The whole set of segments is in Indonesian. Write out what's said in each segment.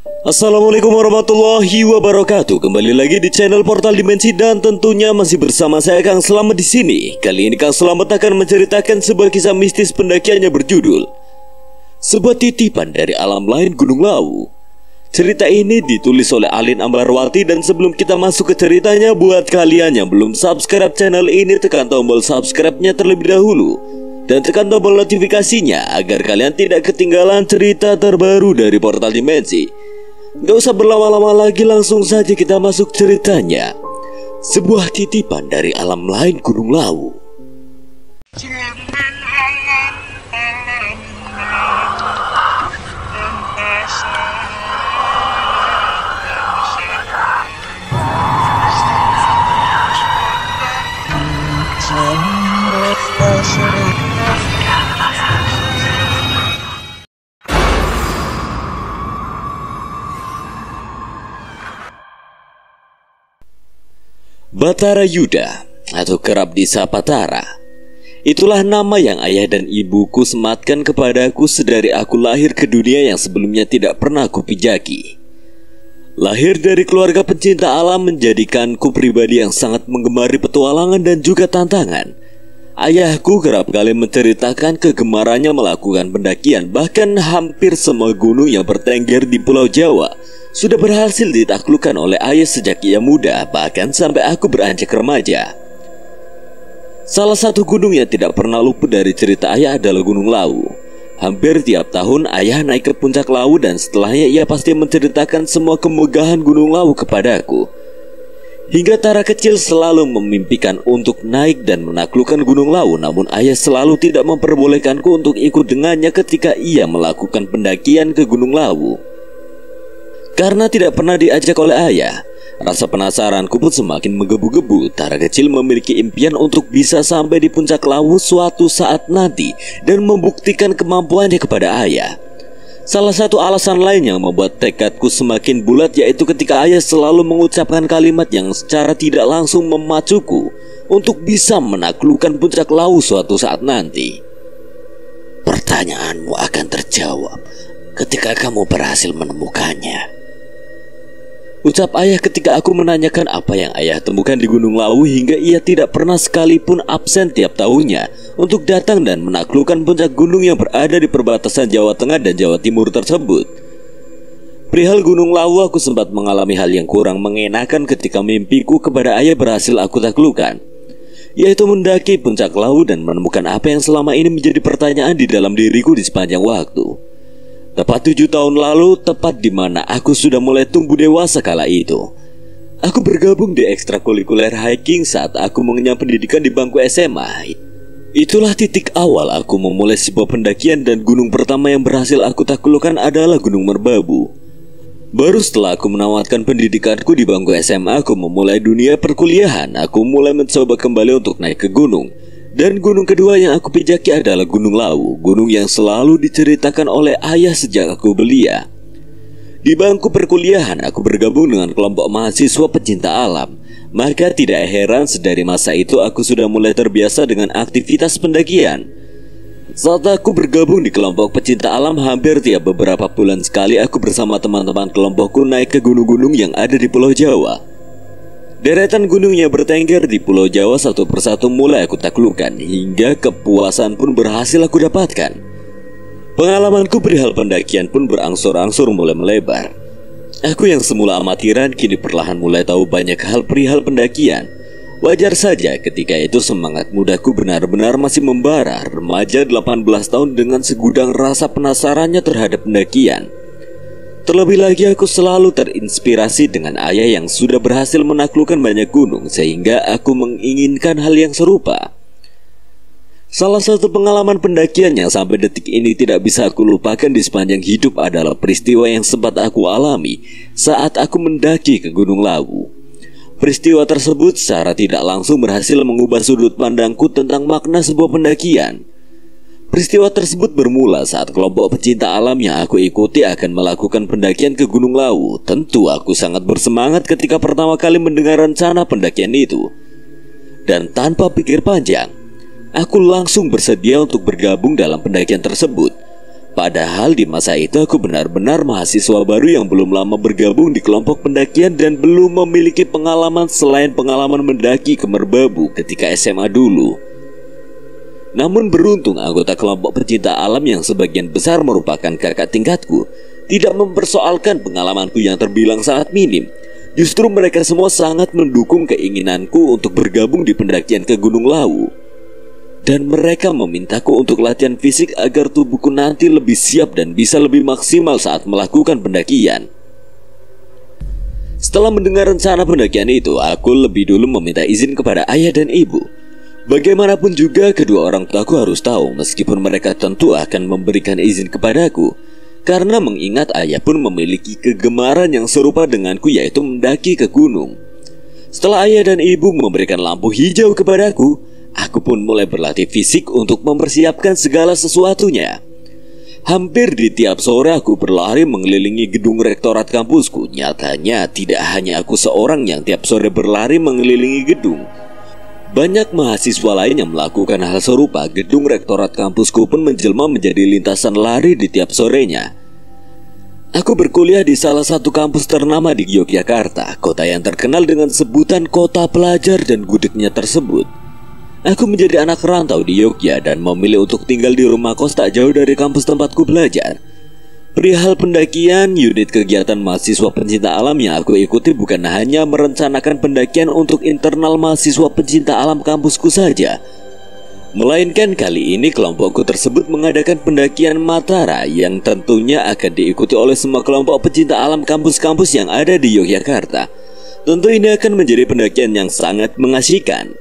Assalamualaikum warahmatullahi wabarakatuh. Kembali lagi di channel Portal Dimensi dan tentunya masih bersama saya Kang Slamet di sini. Kali ini Kang Slamet akan menceritakan sebuah kisah mistis pendakiannya berjudul Sebuah Titipan dari Alam Lain Gunung Lawu. Cerita ini ditulis oleh Alin Ambarwati, dan sebelum kita masuk ke ceritanya, buat kalian yang belum subscribe channel ini, tekan tombol subscribe-nya terlebih dahulu dan tekan tombol notifikasinya agar kalian tidak ketinggalan cerita terbaru dari Portal Dimensi. Gak usah berlama-lama lagi, langsung saja kita masuk ceritanya. Sebuah Titipan dari Alam Lain Gunung Lawu. Batara Yuda atau kerap disapa Tara, itulah nama yang ayah dan ibuku sematkan kepadaku sedari aku lahir ke dunia yang sebelumnya tidak pernah kupijaki. Lahir dari keluarga pencinta alam menjadikanku pribadi yang sangat menggemari petualangan dan juga tantangan. Ayahku kerap kali menceritakan kegemarannya melakukan pendakian, bahkan hampir semua gunung yang bertengger di Pulau Jawa sudah berhasil ditaklukkan oleh ayah sejak ia muda, bahkan sampai aku beranjak remaja. Salah satu gunung yang tidak pernah luput dari cerita ayah adalah Gunung Lawu. Hampir tiap tahun ayah naik ke puncak Lawu, dan setelahnya ia pasti menceritakan semua kemegahan Gunung Lawu kepadaku. Hingga Tara kecil selalu memimpikan untuk naik dan menaklukkan Gunung Lawu, namun ayah selalu tidak memperbolehkanku untuk ikut dengannya ketika ia melakukan pendakian ke Gunung Lawu. Karena tidak pernah diajak oleh ayah, rasa penasaranku pun semakin menggebu-gebu. Tara kecil memiliki impian untuk bisa sampai di puncak Lawu suatu saat nanti dan membuktikan kemampuannya kepada ayah. Salah satu alasan lain yang membuat tekadku semakin bulat yaitu ketika ayah selalu mengucapkan kalimat yang secara tidak langsung memacuku untuk bisa menaklukkan puncak Lawu suatu saat nanti. Pertanyaanmu akan terjawab ketika kamu berhasil menemukannya, ucap ayah ketika aku menanyakan apa yang ayah temukan di Gunung Lawu hingga ia tidak pernah sekalipun absen tiap tahunnya untuk datang dan menaklukkan puncak gunung yang berada di perbatasan Jawa Tengah dan Jawa Timur tersebut. Perihal Gunung Lawu, aku sempat mengalami hal yang kurang mengenakan ketika mimpiku kepada ayah berhasil aku taklukkan, yaitu mendaki puncak Lawu dan menemukan apa yang selama ini menjadi pertanyaan di dalam diriku di sepanjang waktu. Tepat 7 tahun lalu, tepat di mana aku sudah mulai tumbuh dewasa kala itu, aku bergabung di ekstrakurikuler hiking saat aku mengenyam pendidikan di bangku SMA. Itulah titik awal aku memulai sebuah pendakian, dan gunung pertama yang berhasil aku taklukkan adalah Gunung Merbabu. Baru setelah aku menamatkan pendidikanku di bangku SMA, aku memulai dunia perkuliahan. Aku mulai mencoba kembali untuk naik ke gunung. Dan gunung kedua yang aku pijaki adalah Gunung Lawu, gunung yang selalu diceritakan oleh ayah sejak aku belia. Di bangku perkuliahan, aku bergabung dengan kelompok mahasiswa pecinta alam. Maka tidak heran sedari masa itu aku sudah mulai terbiasa dengan aktivitas pendakian. Saat aku bergabung di kelompok pecinta alam, hampir tiap beberapa bulan sekali aku bersama teman-teman kelompokku naik ke gunung-gunung yang ada di Pulau Jawa. Deretan gunung yang bertengger di Pulau Jawa satu persatu mulai aku taklukkan, hingga kepuasan pun berhasil aku dapatkan. Pengalamanku perihal pendakian pun berangsur-angsur mulai melebar. Aku yang semula amatiran kini perlahan mulai tahu banyak hal perihal pendakian. Wajar saja ketika itu semangat mudaku benar-benar masih membara. Remaja 18 tahun dengan segudang rasa penasarannya terhadap pendakian. Terlebih lagi aku selalu terinspirasi dengan ayah yang sudah berhasil menaklukkan banyak gunung, sehingga aku menginginkan hal yang serupa. Salah satu pengalaman pendakian yang sampai detik ini tidak bisa aku lupakan di sepanjang hidup adalah peristiwa yang sempat aku alami saat aku mendaki ke Gunung Lawu. Peristiwa tersebut secara tidak langsung berhasil mengubah sudut pandangku tentang makna sebuah pendakian. Peristiwa tersebut bermula saat kelompok pecinta alam yang aku ikuti akan melakukan pendakian ke Gunung Lawu. Tentu aku sangat bersemangat ketika pertama kali mendengar rencana pendakian itu. Dan tanpa pikir panjang, aku langsung bersedia untuk bergabung dalam pendakian tersebut. Padahal di masa itu aku benar-benar mahasiswa baru yang belum lama bergabung di kelompok pendakian dan belum memiliki pengalaman selain pengalaman mendaki ke Merbabu ketika SMA dulu. Namun beruntung anggota kelompok pecinta alam yang sebagian besar merupakan kakak tingkatku tidak mempersoalkan pengalamanku yang terbilang sangat minim. Justru mereka semua sangat mendukung keinginanku untuk bergabung di pendakian ke Gunung Lawu. Dan mereka memintaku untuk latihan fisik agar tubuhku nanti lebih siap dan bisa lebih maksimal saat melakukan pendakian. Setelah mendengar rencana pendakian itu, aku lebih dulu meminta izin kepada ayah dan ibu. Bagaimanapun juga kedua orang tuaku harus tahu, meskipun mereka tentu akan memberikan izin kepadaku. Karena mengingat ayah pun memiliki kegemaran yang serupa denganku, yaitu mendaki ke gunung. Setelah ayah dan ibu memberikan lampu hijau kepadaku, aku pun mulai berlatih fisik untuk mempersiapkan segala sesuatunya. Hampir di tiap sore aku berlari mengelilingi gedung rektorat kampusku. Nyatanya tidak hanya aku seorang yang tiap sore berlari mengelilingi gedung. Banyak mahasiswa lain yang melakukan hal serupa. Gedung rektorat kampusku pun menjelma menjadi lintasan lari di tiap sorenya. Aku berkuliah di salah satu kampus ternama di Yogyakarta, kota yang terkenal dengan sebutan kota pelajar dan gudegnya tersebut. Aku menjadi anak rantau di Yogyakarta dan memilih untuk tinggal di rumah kos tak jauh dari kampus tempatku belajar. Perihal pendakian, unit kegiatan mahasiswa pencinta alam yang aku ikuti bukan hanya merencanakan pendakian untuk internal mahasiswa pencinta alam kampusku saja, melainkan kali ini kelompokku tersebut mengadakan pendakian Matara yang tentunya akan diikuti oleh semua kelompok pecinta alam kampus-kampus yang ada di Yogyakarta. Tentu ini akan menjadi pendakian yang sangat mengasyikan.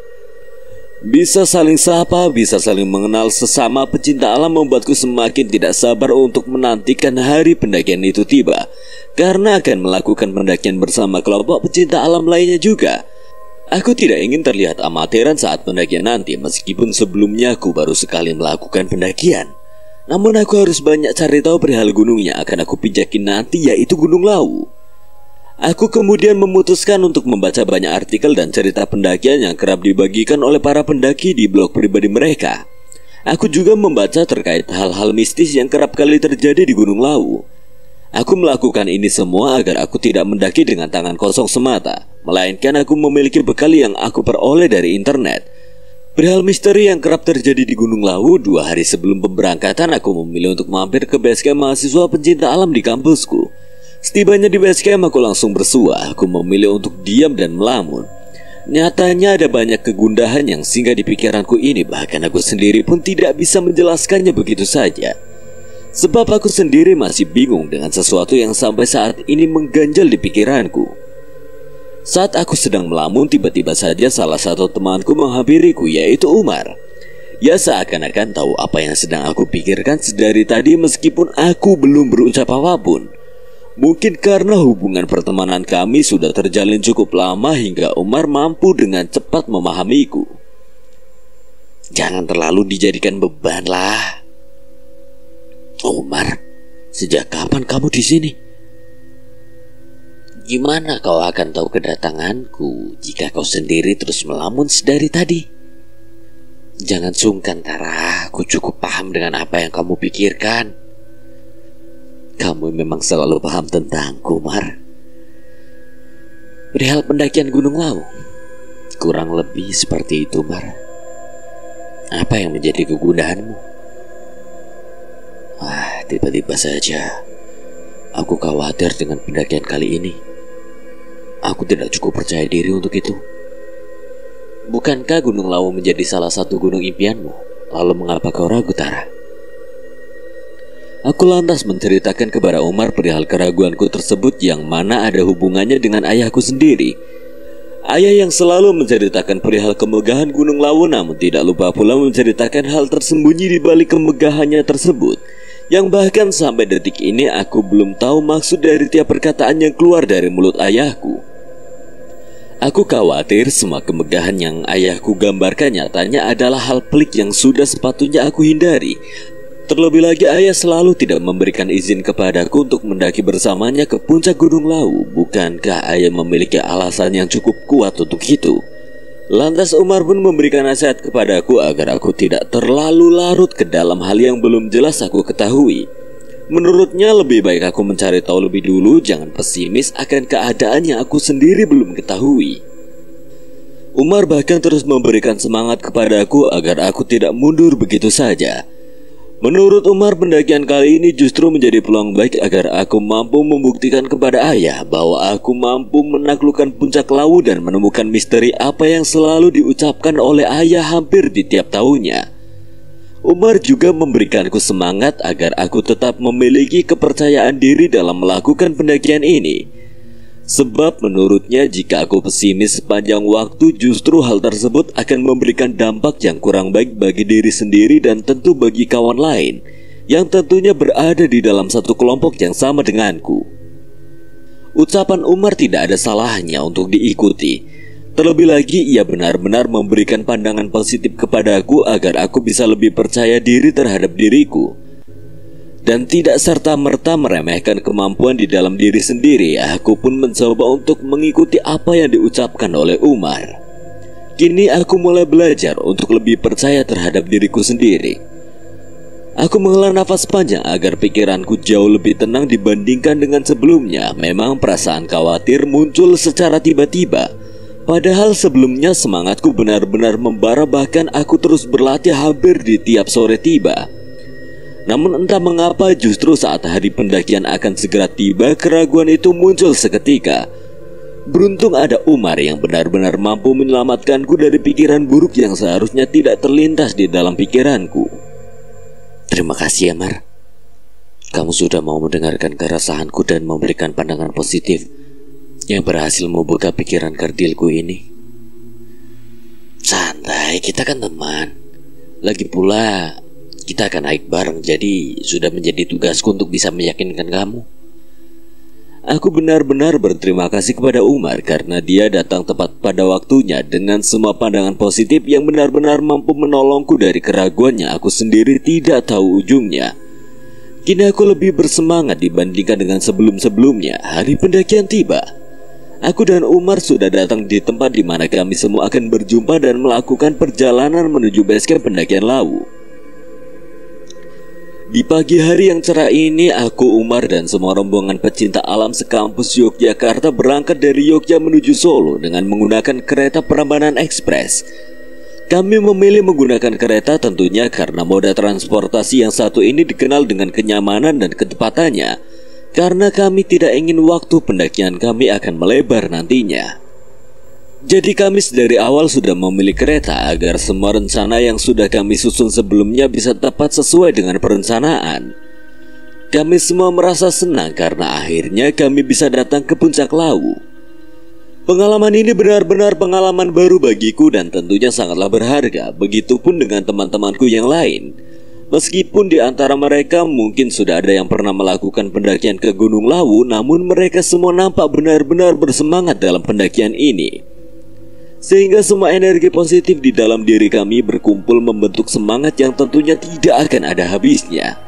Bisa saling sapa, bisa saling mengenal sesama pecinta alam membuatku semakin tidak sabar untuk menantikan hari pendakian itu tiba. Karena akan melakukan pendakian bersama kelompok pecinta alam lainnya juga. Aku tidak ingin terlihat amateran saat pendakian nanti, meskipun sebelumnya aku baru sekali melakukan pendakian. Namun aku harus banyak cari tahu perihal gunung yang akan aku pijakin nanti, yaitu Gunung Lawu. Aku kemudian memutuskan untuk membaca banyak artikel dan cerita pendakian yang kerap dibagikan oleh para pendaki di blog pribadi mereka. Aku juga membaca terkait hal-hal mistis yang kerap kali terjadi di Gunung Lawu. Aku melakukan ini semua agar aku tidak mendaki dengan tangan kosong semata, melainkan aku memiliki bekal yang aku peroleh dari internet. Perihal misteri yang kerap terjadi di Gunung Lawu, 2 hari sebelum pemberangkatan aku memilih untuk mampir ke basecamp mahasiswa pencinta alam di kampusku. Setibanya di basecamp aku langsung bersua. Aku memilih untuk diam dan melamun. Nyatanya ada banyak kegundahan yang singgah di pikiranku ini. Bahkan aku sendiri pun tidak bisa menjelaskannya begitu saja. Sebab aku sendiri masih bingung dengan sesuatu yang sampai saat ini mengganjal di pikiranku. Saat aku sedang melamun, tiba-tiba saja salah satu temanku menghampiriku, yaitu Umar. Ia seakan-akan tahu apa yang sedang aku pikirkan sedari tadi meskipun aku belum berucap apapun. Mungkin karena hubungan pertemanan kami sudah terjalin cukup lama hingga Umar mampu dengan cepat memahamiku. Jangan terlalu dijadikan beban lah. Umar, sejak kapan kamu di sini? Gimana kau akan tahu kedatanganku jika kau sendiri terus melamun sedari tadi? Jangan sungkan, Tara. Aku cukup paham dengan apa yang kamu pikirkan. Kamu memang selalu paham tentangku, Umar. Perihal pendakian Gunung Lawu, kurang lebih seperti itu, Umar. Apa yang menjadi kegundahanmu? Tiba-tiba saja aku khawatir dengan pendakian kali ini. Aku tidak cukup percaya diri untuk itu. Bukankah Gunung Lawu menjadi salah satu gunung impianmu? Lalu mengapa kau ragu, Tara? Aku lantas menceritakan kepada Umar perihal keraguanku tersebut yang mana ada hubungannya dengan ayahku sendiri. Ayah yang selalu menceritakan perihal kemegahan Gunung Lawu namun tidak lupa pula menceritakan hal tersembunyi di balik kemegahannya tersebut, yang bahkan sampai detik ini aku belum tahu maksud dari tiap perkataan yang keluar dari mulut ayahku. Aku khawatir semua kemegahan yang ayahku gambarkan nyatanya adalah hal pelik yang sudah sepatutnya aku hindari. Terlebih lagi ayah selalu tidak memberikan izin kepadaku untuk mendaki bersamanya ke puncak Gunung Lawu. Bukankah ayah memiliki alasan yang cukup kuat untuk itu? Lantas Umar pun memberikan nasihat kepadaku agar aku tidak terlalu larut ke dalam hal yang belum jelas aku ketahui. Menurutnya lebih baik aku mencari tahu lebih dulu, jangan pesimis akan keadaan yang aku sendiri belum ketahui. Umar bahkan terus memberikan semangat kepadaku agar aku tidak mundur begitu saja. Menurut Umar, pendakian kali ini justru menjadi peluang baik agar aku mampu membuktikan kepada ayah bahwa aku mampu menaklukkan puncak Lawu dan menemukan misteri apa yang selalu diucapkan oleh ayah hampir di tiap tahunnya. Umar juga memberikanku semangat agar aku tetap memiliki kepercayaan diri dalam melakukan pendakian ini. Sebab menurutnya jika aku pesimis sepanjang waktu, justru hal tersebut akan memberikan dampak yang kurang baik bagi diri sendiri dan tentu bagi kawan lain yang tentunya berada di dalam satu kelompok yang sama denganku. Ucapan Umar tidak ada salahnya untuk diikuti. Terlebih lagi ia benar-benar memberikan pandangan positif kepadaku agar aku bisa lebih percaya diri terhadap diriku dan tidak serta-merta meremehkan kemampuan di dalam diri sendiri. Aku pun mencoba untuk mengikuti apa yang diucapkan oleh Umar. Kini aku mulai belajar untuk lebih percaya terhadap diriku sendiri. Aku menghela nafas panjang agar pikiranku jauh lebih tenang dibandingkan dengan sebelumnya. Memang perasaan khawatir muncul secara tiba-tiba. Padahal sebelumnya semangatku benar-benar membara, bahkan aku terus berlatih hampir di tiap sore tiba. Namun entah mengapa justru saat hari pendakian akan segera tiba, keraguan itu muncul seketika. Beruntung ada Umar yang benar-benar mampu menyelamatkanku dari pikiran buruk yang seharusnya tidak terlintas di dalam pikiranku. Terima kasih ya Mar. Kamu sudah mau mendengarkan keresahanku dan memberikan pandangan positif yang berhasil membuka pikiran kerdilku ini. Santai, kita kan teman. Lagi pula kita akan naik bareng, jadi sudah menjadi tugasku untuk bisa meyakinkan kamu. Aku benar-benar berterima kasih kepada Umar karena dia datang tepat pada waktunya dengan semua pandangan positif yang benar-benar mampu menolongku dari keraguan yang aku sendiri tidak tahu ujungnya. Kini aku lebih bersemangat dibandingkan dengan sebelum-sebelumnya. Hari pendakian tiba. Aku dan Umar sudah datang di tempat di mana kami semua akan berjumpa dan melakukan perjalanan menuju basecamp pendakian Lawu. Di pagi hari yang cerah ini, aku, Umar, dan semua rombongan pecinta alam sekampus Yogyakarta berangkat dari Yogyakarta menuju Solo dengan menggunakan kereta Prambanan Express. Kami memilih menggunakan kereta tentunya karena moda transportasi yang satu ini dikenal dengan kenyamanan dan kecepatannya. Karena kami tidak ingin waktu pendakian kami akan melebar nantinya. Jadi kami dari awal sudah memilih kereta agar semua rencana yang sudah kami susun sebelumnya bisa tepat sesuai dengan perencanaan. Kami semua merasa senang karena akhirnya kami bisa datang ke puncak Lawu. Pengalaman ini benar-benar pengalaman baru bagiku dan tentunya sangatlah berharga. Begitupun dengan teman-temanku yang lain. Meskipun di antara mereka mungkin sudah ada yang pernah melakukan pendakian ke Gunung Lawu, namun mereka semua nampak benar-benar bersemangat dalam pendakian ini. Sehingga semua energi positif di dalam diri kami berkumpul membentuk semangat yang tentunya tidak akan ada habisnya.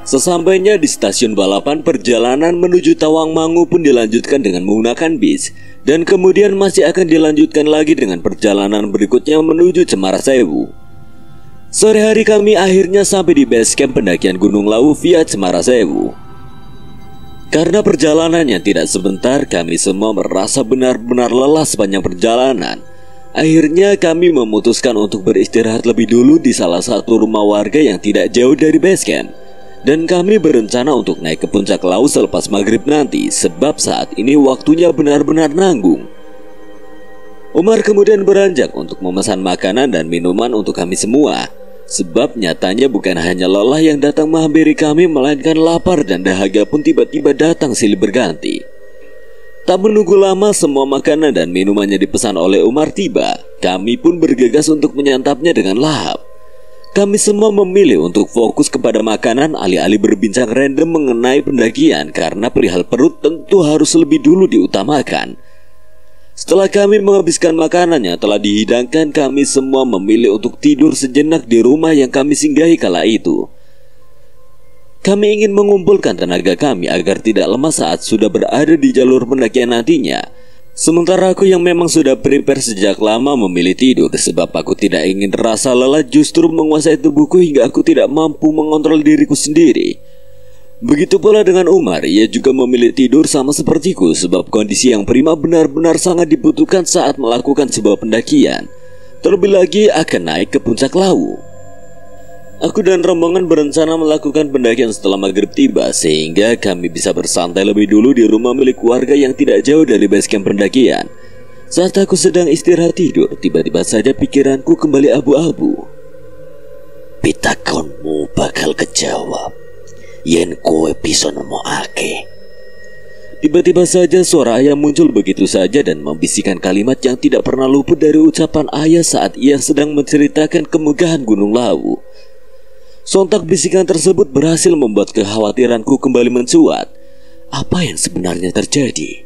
Sesampainya di stasiun balapan, perjalanan menuju Tawangmangu pun dilanjutkan dengan menggunakan bis. Dan kemudian masih akan dilanjutkan lagi dengan perjalanan berikutnya menuju Cemarasewu. Sore hari kami akhirnya sampai di base camp pendakian Gunung Lawu via Cemarasewu. Karena perjalanan yang tidak sebentar, kami semua merasa benar-benar lelah sepanjang perjalanan. Akhirnya kami memutuskan untuk beristirahat lebih dulu di salah satu rumah warga yang tidak jauh dari base camp. Dan kami berencana untuk naik ke puncak Lawu selepas maghrib nanti, sebab saat ini waktunya benar-benar nanggung. Umar kemudian beranjak untuk memesan makanan dan minuman untuk kami semua. Sebab nyatanya bukan hanya lelah yang datang menghampiri kami, melainkan lapar dan dahaga pun tiba-tiba datang silih berganti. Tak menunggu lama, semua makanan dan minumannya dipesan oleh Umar tiba. Kami pun bergegas untuk menyantapnya dengan lahap. Kami semua memilih untuk fokus kepada makanan alih-alih berbincang random mengenai pendakian, karena perihal perut tentu harus lebih dulu diutamakan. Setelah kami menghabiskan makanan yang telah dihidangkan, kami semua memilih untuk tidur sejenak di rumah yang kami singgahi kala itu. Kami ingin mengumpulkan tenaga kami agar tidak lemah saat sudah berada di jalur pendakian nantinya. Sementara aku yang memang sudah prepare sejak lama memilih tidur, sebab aku tidak ingin rasa lelah justru menguasai tubuhku hingga aku tidak mampu mengontrol diriku sendiri. Begitu pula dengan Umar, ia juga memilih tidur sama sepertiku sebab kondisi yang prima benar-benar sangat dibutuhkan saat melakukan sebuah pendakian. Terlebih lagi akan naik ke puncak Lawu. Aku dan rombongan berencana melakukan pendakian setelah maghrib tiba, sehingga kami bisa bersantai lebih dulu di rumah milik warga yang tidak jauh dari base camp pendakian. Saat aku sedang istirahat tidur, tiba-tiba saja pikiranku kembali abu-abu. Pitakonmu bakal kejawab yen kowe bisa nemokake. Tiba-tiba saja suara ayah muncul begitu saja dan membisikkan kalimat yang tidak pernah luput dari ucapan ayah saat ia sedang menceritakan kemegahan Gunung Lawu. Sontak bisikan tersebut berhasil membuat kekhawatiranku kembali mencuat. Apa yang sebenarnya terjadi?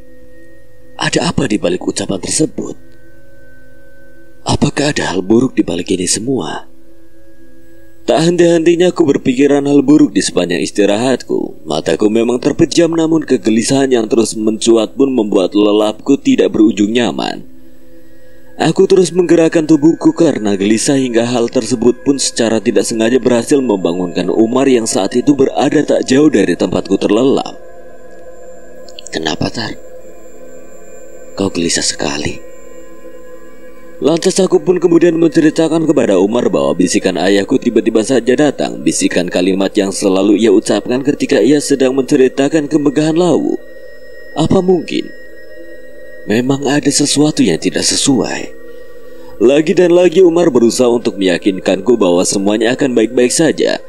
Ada apa di balik ucapan tersebut? Apakah ada hal buruk di balik ini semua? Tak henti-hentinya aku berpikiran hal buruk di sepanjang istirahatku. Mataku memang terpejam, namun kegelisahan yang terus mencuat pun membuat lelapku tidak berujung nyaman. Aku terus menggerakkan tubuhku karena gelisah, hingga hal tersebut pun secara tidak sengaja berhasil membangunkan Umar yang saat itu berada tak jauh dari tempatku terlelap. Kenapa, Tar? Kau gelisah sekali. Lantas aku pun kemudian menceritakan kepada Umar bahwa bisikan ayahku tiba-tiba saja datang. Bisikan kalimat yang selalu ia ucapkan ketika ia sedang menceritakan kemegahan Lawu. Apa mungkin memang ada sesuatu yang tidak sesuai? Lagi dan lagi Umar berusaha untuk meyakinkanku bahwa semuanya akan baik-baik saja.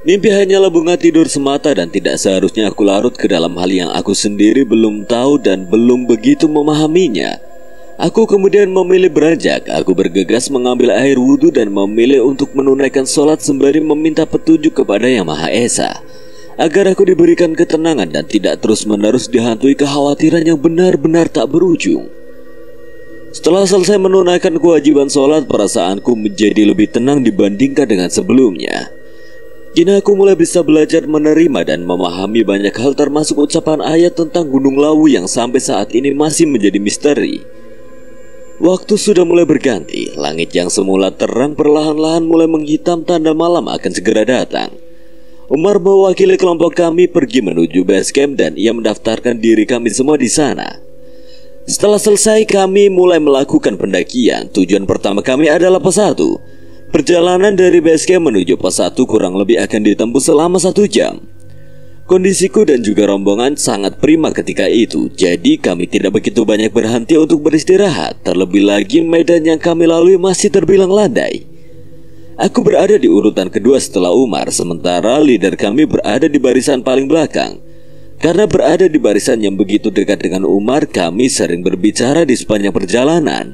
Mimpi hanyalah bunga tidur semata dan tidak seharusnya aku larut ke dalam hal yang aku sendiri belum tahu dan belum begitu memahaminya. Aku kemudian memilih beranjak. Aku bergegas mengambil air wudhu dan memilih untuk menunaikan sholat sembari meminta petunjuk kepada Yang Maha Esa, agar aku diberikan ketenangan dan tidak terus-menerus dihantui kekhawatiran yang benar-benar tak berujung. Setelah selesai menunaikan kewajiban sholat, perasaanku menjadi lebih tenang dibandingkan dengan sebelumnya. Kini aku mulai bisa belajar menerima dan memahami banyak hal, termasuk ucapan ayat tentang Gunung Lawu yang sampai saat ini masih menjadi misteri. Waktu sudah mulai berganti. Langit yang semula terang perlahan-lahan mulai menghitam, tanda malam akan segera datang. Umar mewakili kelompok kami pergi menuju base camp dan ia mendaftarkan diri kami semua di sana. Setelah selesai, kami mulai melakukan pendakian. Tujuan pertama kami adalah pos 1. Perjalanan dari base camp menuju pos 1 kurang lebih akan ditempuh selama 1 jam. Kondisiku dan juga rombongan sangat prima ketika itu, jadi kami tidak begitu banyak berhenti untuk beristirahat. Terlebih lagi medan yang kami lalui masih terbilang landai. Aku berada di urutan kedua setelah Umar, sementara leader kami berada di barisan paling belakang. Karena berada di barisan yang begitu dekat dengan Umar, kami sering berbicara di sepanjang perjalanan.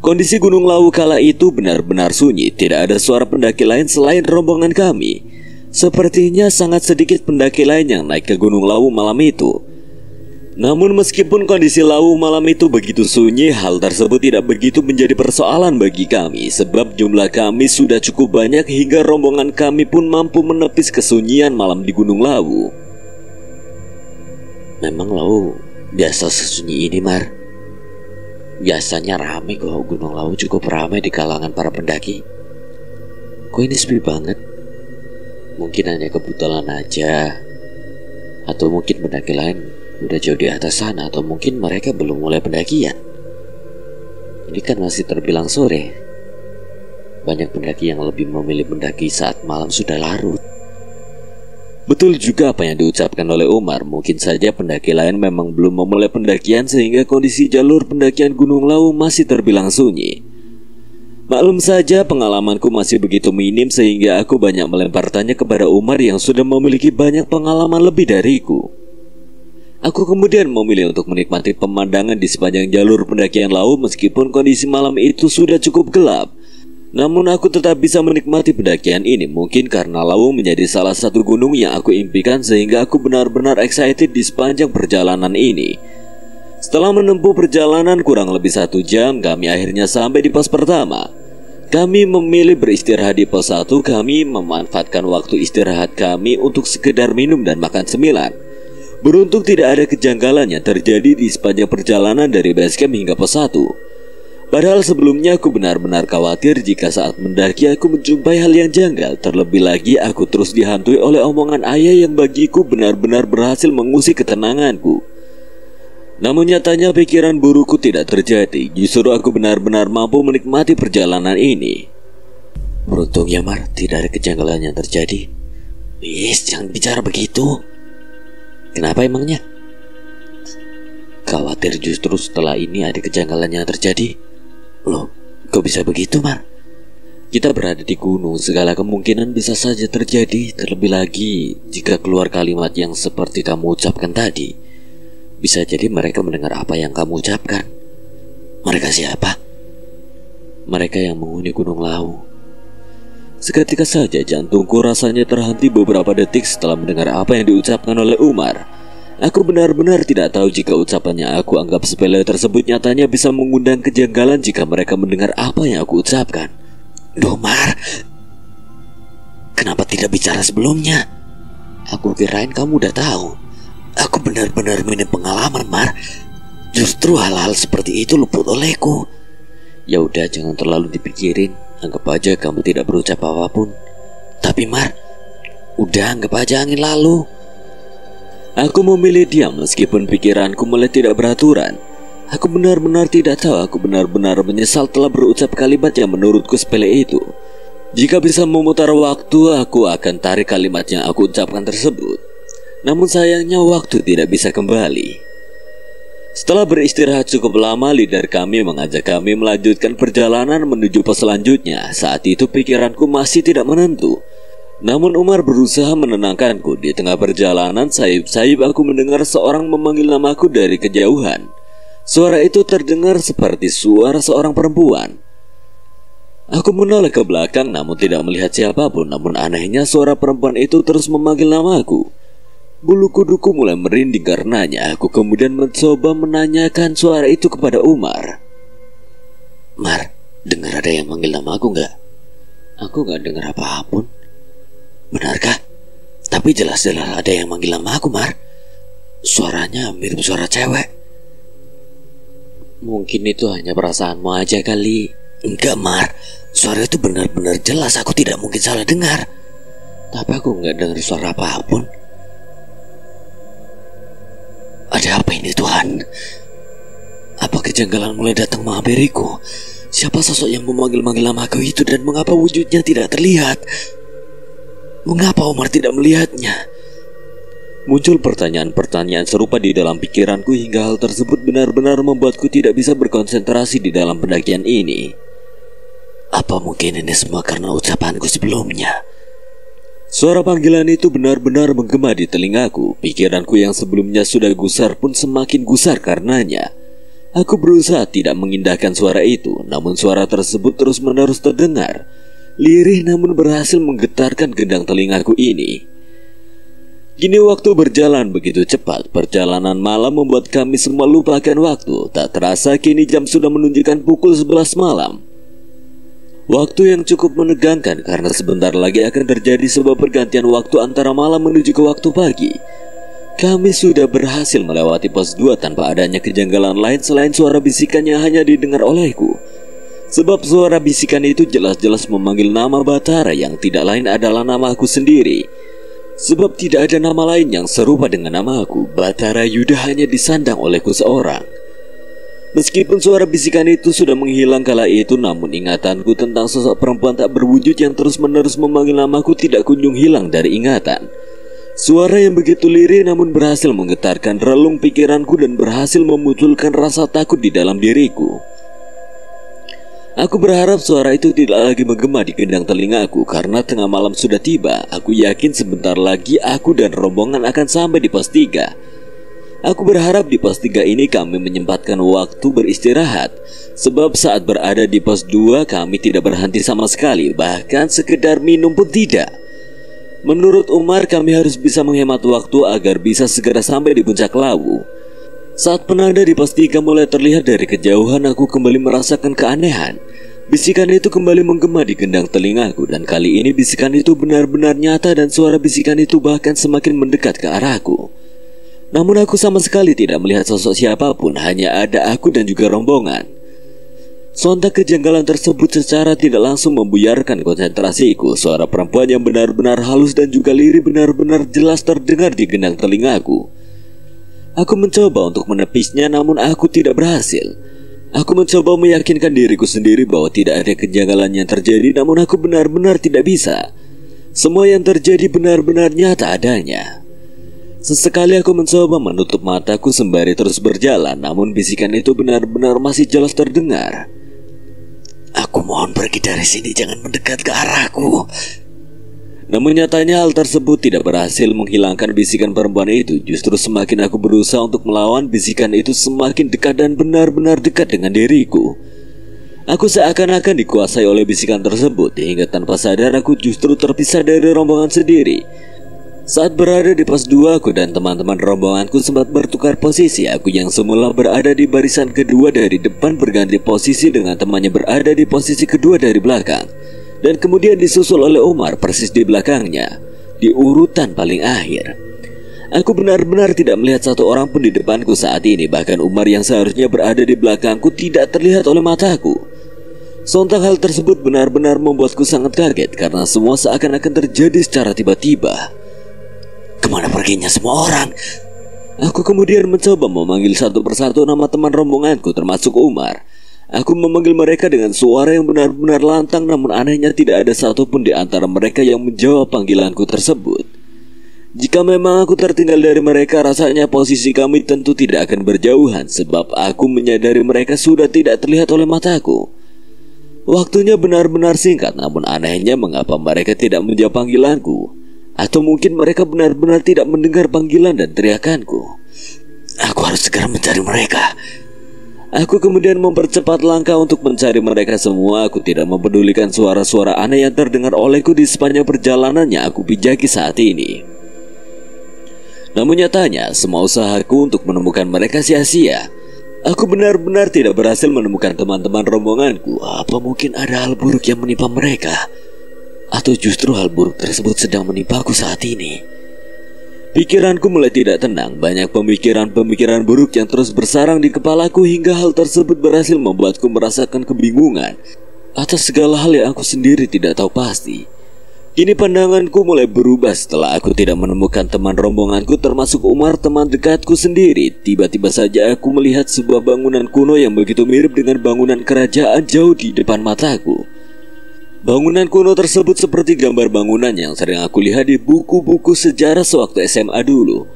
Kondisi Gunung Lawu kala itu benar-benar sunyi, tidak ada suara pendaki lain selain rombongan kami. Sepertinya sangat sedikit pendaki lain yang naik ke Gunung Lawu malam itu. Namun meskipun kondisi Lawu malam itu begitu sunyi, hal tersebut tidak begitu menjadi persoalan bagi kami, sebab jumlah kami sudah cukup banyak hingga rombongan kami pun mampu menepis kesunyian malam di Gunung Lawu. Memang Lawu biasa sesunyi ini, Mar? Biasanya ramai kok, Gunung Lawu cukup ramai di kalangan para pendaki. Kok ini sepi banget? Mungkin hanya kebetulan aja, atau mungkin pendaki lain udah jauh di atas sana, atau mungkin mereka belum mulai pendakian. Ini kan masih terbilang sore. Banyak pendaki yang lebih memilih mendaki saat malam sudah larut. Betul juga apa yang diucapkan oleh Umar. Mungkin saja pendaki lain memang belum memulai pendakian sehingga kondisi jalur pendakian Gunung Lawu masih terbilang sunyi. Maklum saja pengalamanku masih begitu minim sehingga aku banyak melempar tanya kepada Umar yang sudah memiliki banyak pengalaman lebih dariku. Aku kemudian memilih untuk menikmati pemandangan di sepanjang jalur pendakian Lawu meskipun kondisi malam itu sudah cukup gelap. Namun aku tetap bisa menikmati pendakian ini, mungkin karena Lawu menjadi salah satu gunung yang aku impikan sehingga aku benar-benar excited di sepanjang perjalanan ini. Setelah menempuh perjalanan kurang lebih 1 jam, kami akhirnya sampai di pos pertama. Kami memilih beristirahat di pos 1. Kami memanfaatkan waktu istirahat kami untuk sekedar minum dan makan cemilan. Beruntung tidak ada kejanggalan yang terjadi di sepanjang perjalanan dari base camp hingga pos 1. Padahal sebelumnya aku benar-benar khawatir jika saat mendaki aku menjumpai hal yang janggal. Terlebih lagi aku terus dihantui oleh omongan ayah yang bagiku benar-benar berhasil mengusik ketenanganku. Namun nyatanya pikiran burukku tidak terjadi. Justru aku benar-benar mampu menikmati perjalanan ini. Beruntungnya Mar, tidak ada kejanggalan yang terjadi. Jangan bicara begitu. Kenapa emangnya? Khawatir justru setelah ini ada kejanggalan yang terjadi. Loh, kok bisa begitu Mar? Kita berada di gunung, segala kemungkinan bisa saja terjadi. Terlebih lagi jika keluar kalimat yang seperti kamu ucapkan tadi. Bisa jadi mereka mendengar apa yang kamu ucapkan. Mereka siapa? Mereka yang menghuni Gunung Lawu. Seketika saja jantungku rasanya terhenti beberapa detik setelah mendengar apa yang diucapkan oleh Umar. Aku benar-benar tidak tahu jika ucapannya aku anggap sepele tersebut nyatanya bisa mengundang kejanggalan jika mereka mendengar apa yang aku ucapkan. Duh Mar, kenapa tidak bicara sebelumnya? Aku kirain kamu udah tahu. Aku benar-benar minim pengalaman Mar. Justru hal-hal seperti itu luput olehku. Ya udah, jangan terlalu dipikirin. Anggap aja kamu tidak berucap apapun. Tapi Mar, udah anggap aja angin lalu. Aku memilih diam meskipun pikiranku mulai tidak beraturan. Aku benar-benar tidak tahu. Aku benar-benar menyesal telah berucap kalimat yang menurutku sepele itu. Jika bisa memutar waktu, aku akan tarik kalimat yang aku ucapkan tersebut. Namun sayangnya waktu tidak bisa kembali. Setelah beristirahat cukup lama, leader kami mengajak kami melanjutkan perjalanan menuju pos selanjutnya. Saat itu pikiranku masih tidak menentu. Namun Umar berusaha menenangkanku. Di tengah perjalanan, sayup-sayup aku mendengar seorang memanggil namaku dari kejauhan. Suara itu terdengar seperti suara seorang perempuan. Aku menoleh ke belakang namun tidak melihat siapapun. Namun anehnya suara perempuan itu terus memanggil namaku. Bulu kuduku mulai merinding karenanya. Aku kemudian mencoba menanyakan suara itu kepada Umar. Mar, dengar ada yang manggil namaku nggak? Aku nggak dengar apapun. Benarkah? Tapi jelas-jelas ada yang manggil nama aku Mar. Suaranya mirip suara cewek. Mungkin itu hanya perasaanmu aja kali. Enggak Mar, suara itu benar-benar jelas. Aku tidak mungkin salah dengar. Tapi aku nggak dengar suara apapun. Ada apa ini Tuhan? Apa kejanggalan mulai datang menghampiriku? Siapa sosok yang memanggil-manggil namaku itu dan mengapa wujudnya tidak terlihat? Mengapa Umar tidak melihatnya? Muncul pertanyaan-pertanyaan serupa di dalam pikiranku hingga hal tersebut benar-benar membuatku tidak bisa berkonsentrasi di dalam pendakian ini. Apa mungkin ini semua karena ucapanku sebelumnya? Suara panggilan itu benar-benar menggema di telingaku. Pikiranku yang sebelumnya sudah gusar pun semakin gusar karenanya. Aku berusaha tidak mengindahkan suara itu, namun suara tersebut terus-menerus terdengar. Lirih namun berhasil menggetarkan gendang telingaku ini. Kini waktu berjalan begitu cepat. Perjalanan malam membuat kami semua lupakan waktu. Tak terasa kini jam sudah menunjukkan pukul 11 malam. Waktu yang cukup menegangkan karena sebentar lagi akan terjadi sebuah pergantian waktu antara malam menuju ke waktu pagi. Kami sudah berhasil melewati pos 2 tanpa adanya kejanggalan lain selain suara bisikan yang hanya didengar olehku. Sebab suara bisikan itu jelas-jelas memanggil nama Batara yang tidak lain adalah nama aku sendiri. Sebab tidak ada nama lain yang serupa dengan nama aku. Batara Yuda hanya disandang olehku seorang. Meskipun suara bisikan itu sudah menghilang kala itu, namun ingatanku tentang sosok perempuan tak berwujud yang terus-menerus memanggil namaku tidak kunjung hilang dari ingatan. Suara yang begitu lirih namun berhasil menggetarkan relung pikiranku dan berhasil memunculkan rasa takut di dalam diriku. Aku berharap suara itu tidak lagi menggema di gendang telingaku karena tengah malam sudah tiba. Aku yakin sebentar lagi aku dan rombongan akan sampai di pos 3. Aku berharap di pos 3 ini kami menyempatkan waktu beristirahat. Sebab saat berada di pos 2 kami tidak berhenti sama sekali, bahkan sekedar minum pun tidak. Menurut Umar kami harus bisa menghemat waktu agar bisa segera sampai di puncak Lawu. Saat penanda di pos 3 mulai terlihat dari kejauhan, aku kembali merasakan keanehan. Bisikan itu kembali menggema di gendang telingaku, dan kali ini bisikan itu benar-benar nyata dan suara bisikan itu bahkan semakin mendekat ke arahku. Namun aku sama sekali tidak melihat sosok siapapun, hanya ada aku dan juga rombongan. Sontak kejanggalan tersebut secara tidak langsung membuyarkan konsentrasiku. Suara perempuan yang benar-benar halus dan juga lirih benar-benar jelas terdengar di gendang telingaku. Aku mencoba untuk menepisnya, namun aku tidak berhasil. Aku mencoba meyakinkan diriku sendiri bahwa tidak ada kejanggalan yang terjadi, namun aku benar-benar tidak bisa. Semua yang terjadi benar-benar nyata adanya. Sesekali aku mencoba menutup mataku sembari terus berjalan, namun bisikan itu benar-benar masih jelas terdengar. Aku mohon pergi dari sini, jangan mendekat ke arahku. Namun nyatanya hal tersebut tidak berhasil menghilangkan bisikan perempuan itu. Justru semakin aku berusaha untuk melawan, bisikan itu semakin dekat dan benar-benar dekat dengan diriku. Aku seakan-akan dikuasai oleh bisikan tersebut, hingga tanpa sadar aku justru terpisah dari rombongan sendiri. Saat berada di pos 2, aku dan teman-teman rombonganku sempat bertukar posisi. Aku yang semula berada di barisan kedua dari depan berganti posisi dengan temannya berada di posisi kedua dari belakang. Dan kemudian disusul oleh Umar persis di belakangnya, di urutan paling akhir. Aku benar-benar tidak melihat satu orang pun di depanku saat ini. Bahkan Umar yang seharusnya berada di belakangku tidak terlihat oleh mataku. Sontak hal tersebut benar-benar membuatku sangat kaget, karena semua seakan-akan terjadi secara tiba-tiba. Kemana perginya semua orang? Aku kemudian mencoba memanggil satu persatu nama teman rombonganku termasuk Umar. Aku memanggil mereka dengan suara yang benar-benar lantang, namun anehnya tidak ada satupun di antara mereka yang menjawab panggilanku tersebut. Jika memang aku tertinggal dari mereka, rasanya posisi kami tentu tidak akan berjauhan, sebab aku menyadari mereka sudah tidak terlihat oleh mataku. Waktunya benar-benar singkat, namun anehnya mengapa mereka tidak menjawab panggilanku? Atau mungkin mereka benar-benar tidak mendengar panggilan dan teriakanku. Aku harus segera mencari mereka. Aku kemudian mempercepat langkah untuk mencari mereka semua. Aku tidak mempedulikan suara-suara aneh yang terdengar olehku di sepanjang perjalanannya aku pijaki saat ini. Namun nyatanya semua usahaku untuk menemukan mereka sia-sia. Aku benar-benar tidak berhasil menemukan teman-teman rombonganku. Apa mungkin ada hal buruk yang menimpa mereka? Atau justru hal buruk tersebut sedang menimpaku saat ini? Pikiranku mulai tidak tenang. Banyak pemikiran-pemikiran buruk yang terus bersarang di kepalaku, hingga hal tersebut berhasil membuatku merasakan kebingungan atas segala hal yang aku sendiri tidak tahu pasti. Kini pandanganku mulai berubah setelah aku tidak menemukan teman rombonganku termasuk Umar, teman dekatku sendiri. Tiba-tiba saja aku melihat sebuah bangunan kuno yang begitu mirip dengan bangunan kerajaan jauh di depan mataku. Bangunan kuno tersebut seperti gambar bangunan yang sering aku lihat di buku-buku sejarah sewaktu SMA dulu.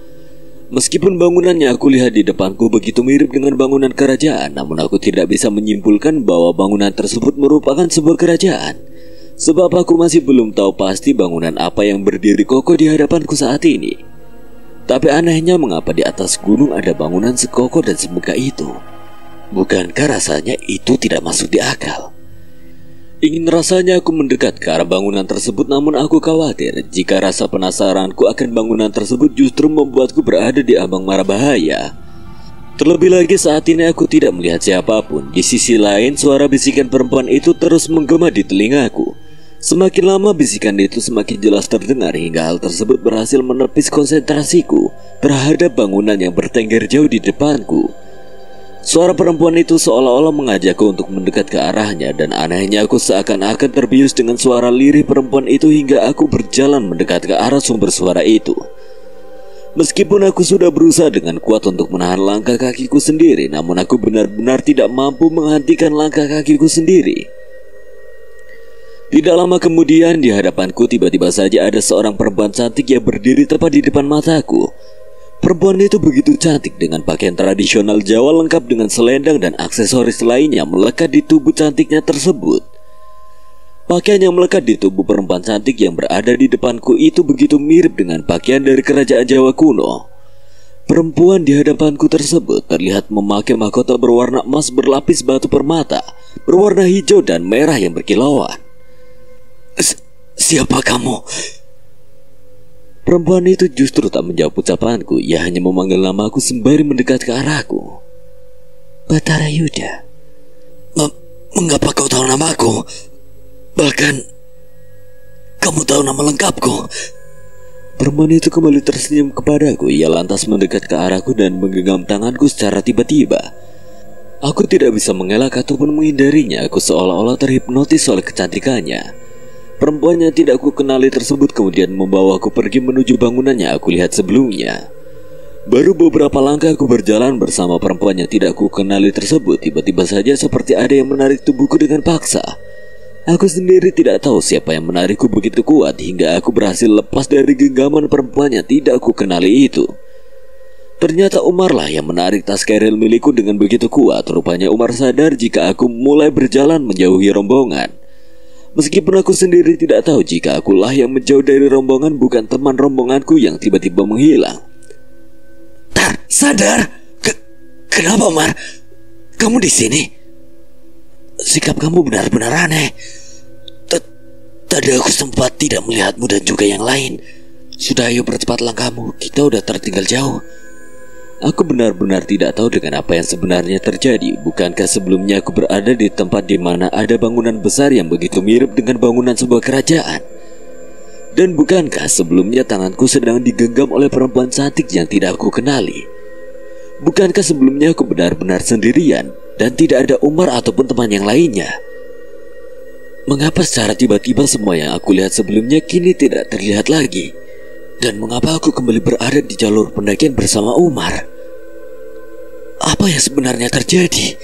Meskipun bangunan yang aku lihat di depanku begitu mirip dengan bangunan kerajaan, namun aku tidak bisa menyimpulkan bahwa bangunan tersebut merupakan sebuah kerajaan. Sebab aku masih belum tahu pasti bangunan apa yang berdiri kokoh di hadapanku saat ini. Tapi anehnya mengapa di atas gunung ada bangunan sekokoh dan semegah itu? Bukankah rasanya itu tidak masuk di akal? Ingin rasanya aku mendekat ke arah bangunan tersebut, namun aku khawatir jika rasa penasaranku akan bangunan tersebut justru membuatku berada di ambang mara bahaya. Terlebih lagi saat ini aku tidak melihat siapapun. Di sisi lain suara bisikan perempuan itu terus menggema di telingaku. Semakin lama bisikan itu semakin jelas terdengar, hingga hal tersebut berhasil menepis konsentrasiku terhadap bangunan yang bertengger jauh di depanku. Suara perempuan itu seolah-olah mengajakku untuk mendekat ke arahnya, dan anehnya aku seakan-akan terbius dengan suara lirih perempuan itu hingga aku berjalan mendekat ke arah sumber suara itu. Meskipun aku sudah berusaha dengan kuat untuk menahan langkah kakiku sendiri, namun aku benar-benar tidak mampu menghentikan langkah kakiku sendiri. Tidak lama kemudian di hadapanku tiba-tiba saja ada seorang perempuan cantik yang berdiri tepat di depan mataku. Perempuan itu begitu cantik dengan pakaian tradisional Jawa lengkap dengan selendang dan aksesoris lainnya melekat di tubuh cantiknya tersebut. Pakaian yang melekat di tubuh perempuan cantik yang berada di depanku itu begitu mirip dengan pakaian dari kerajaan Jawa kuno. Perempuan di hadapanku tersebut terlihat memakai mahkota berwarna emas berlapis batu permata, berwarna hijau dan merah yang berkilauan. Siapa kamu? Perempuan itu justru tak menjawab ucapanku. Ia hanya memanggil namaku sembari mendekat ke arahku. Batara Yuda. Mengapa kau tahu namaku? Bahkan kamu tahu nama lengkapku. Perempuan itu kembali tersenyum kepadaku. Ia lantas mendekat ke arahku dan menggenggam tanganku secara tiba-tiba. Aku tidak bisa mengelak ataupun menghindarinya. Aku seolah-olah terhipnotis oleh kecantikannya. Perempuan yang tidak aku kenali tersebut kemudian membawaku pergi menuju bangunan yang aku lihat sebelumnya. Baru beberapa langkah aku berjalan bersama perempuan yang tidak aku kenali tersebut. Tiba-tiba saja seperti ada yang menarik tubuhku dengan paksa. Aku sendiri tidak tahu siapa yang menarikku begitu kuat hingga aku berhasil lepas dari genggaman perempuan yang tidak aku kenali itu. Ternyata Umar lah yang menarik tas keril milikku dengan begitu kuat. Rupanya Umar sadar jika aku mulai berjalan menjauhi rombongan. Meskipun aku sendiri tidak tahu jika akulah yang menjauh dari rombongan, bukan teman rombonganku yang tiba-tiba menghilang. Tar, sadar! Kenapa Umar? Kamu di sini? Sikap kamu benar-benar aneh. Tadi aku sempat tidak melihatmu dan juga yang lain. Sudah, ayo percepat langkahmu, kita udah tertinggal jauh. Aku benar-benar tidak tahu dengan apa yang sebenarnya terjadi. Bukankah sebelumnya aku berada di tempat di mana ada bangunan besar yang begitu mirip dengan bangunan sebuah kerajaan? Dan bukankah sebelumnya tanganku sedang digenggam oleh perempuan cantik yang tidak aku kenali? Bukankah sebelumnya aku benar-benar sendirian dan tidak ada Umar ataupun teman yang lainnya? Mengapa secara tiba-tiba semua yang aku lihat sebelumnya kini tidak terlihat lagi? Dan mengapa aku kembali berada di jalur pendakian bersama Umar? Apa yang sebenarnya terjadi?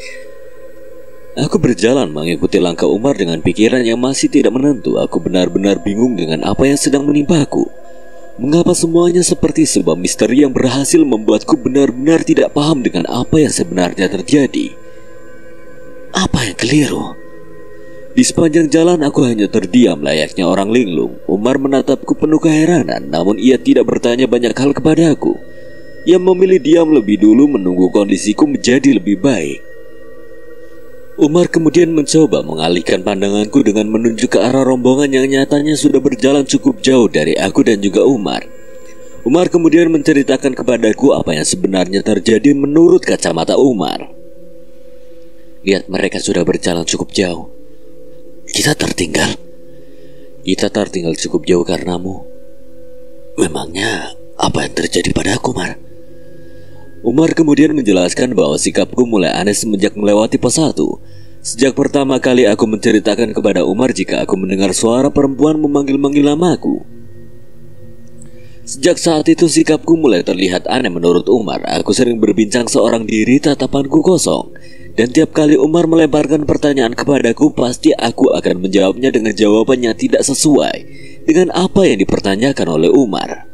Aku berjalan mengikuti langkah Umar dengan pikiran yang masih tidak menentu. Aku benar-benar bingung dengan apa yang sedang menimpaku. Mengapa semuanya seperti sebuah misteri yang berhasil membuatku benar-benar tidak paham dengan apa yang sebenarnya terjadi? Apa yang keliru? Di sepanjang jalan aku hanya terdiam layaknya orang linglung. Umar menatapku penuh keheranan, namun ia tidak bertanya banyak hal kepadaku. Ia memilih diam lebih dulu menunggu kondisiku menjadi lebih baik. Umar kemudian mencoba mengalihkan pandanganku dengan menunjuk ke arah rombongan yang nyatanya sudah berjalan cukup jauh dari aku dan juga Umar. Umar kemudian menceritakan kepadaku apa yang sebenarnya terjadi menurut kacamata Umar. Lihat, mereka sudah berjalan cukup jauh. Kita tertinggal. Kita tertinggal cukup jauh karenamu. Memangnya apa yang terjadi padaku, Umar? Umar kemudian menjelaskan bahwa sikapku mulai aneh semenjak melewati pos 1. Sejak pertama kali aku menceritakan kepada Umar jika aku mendengar suara perempuan memanggil-manggil namaku. Sejak saat itu sikapku mulai terlihat aneh menurut Umar. Aku sering berbincang seorang diri, tatapanku kosong. Dan tiap kali Umar melemparkan pertanyaan kepadaku, pasti aku akan menjawabnya dengan jawaban yang tidak sesuai dengan apa yang dipertanyakan oleh Umar.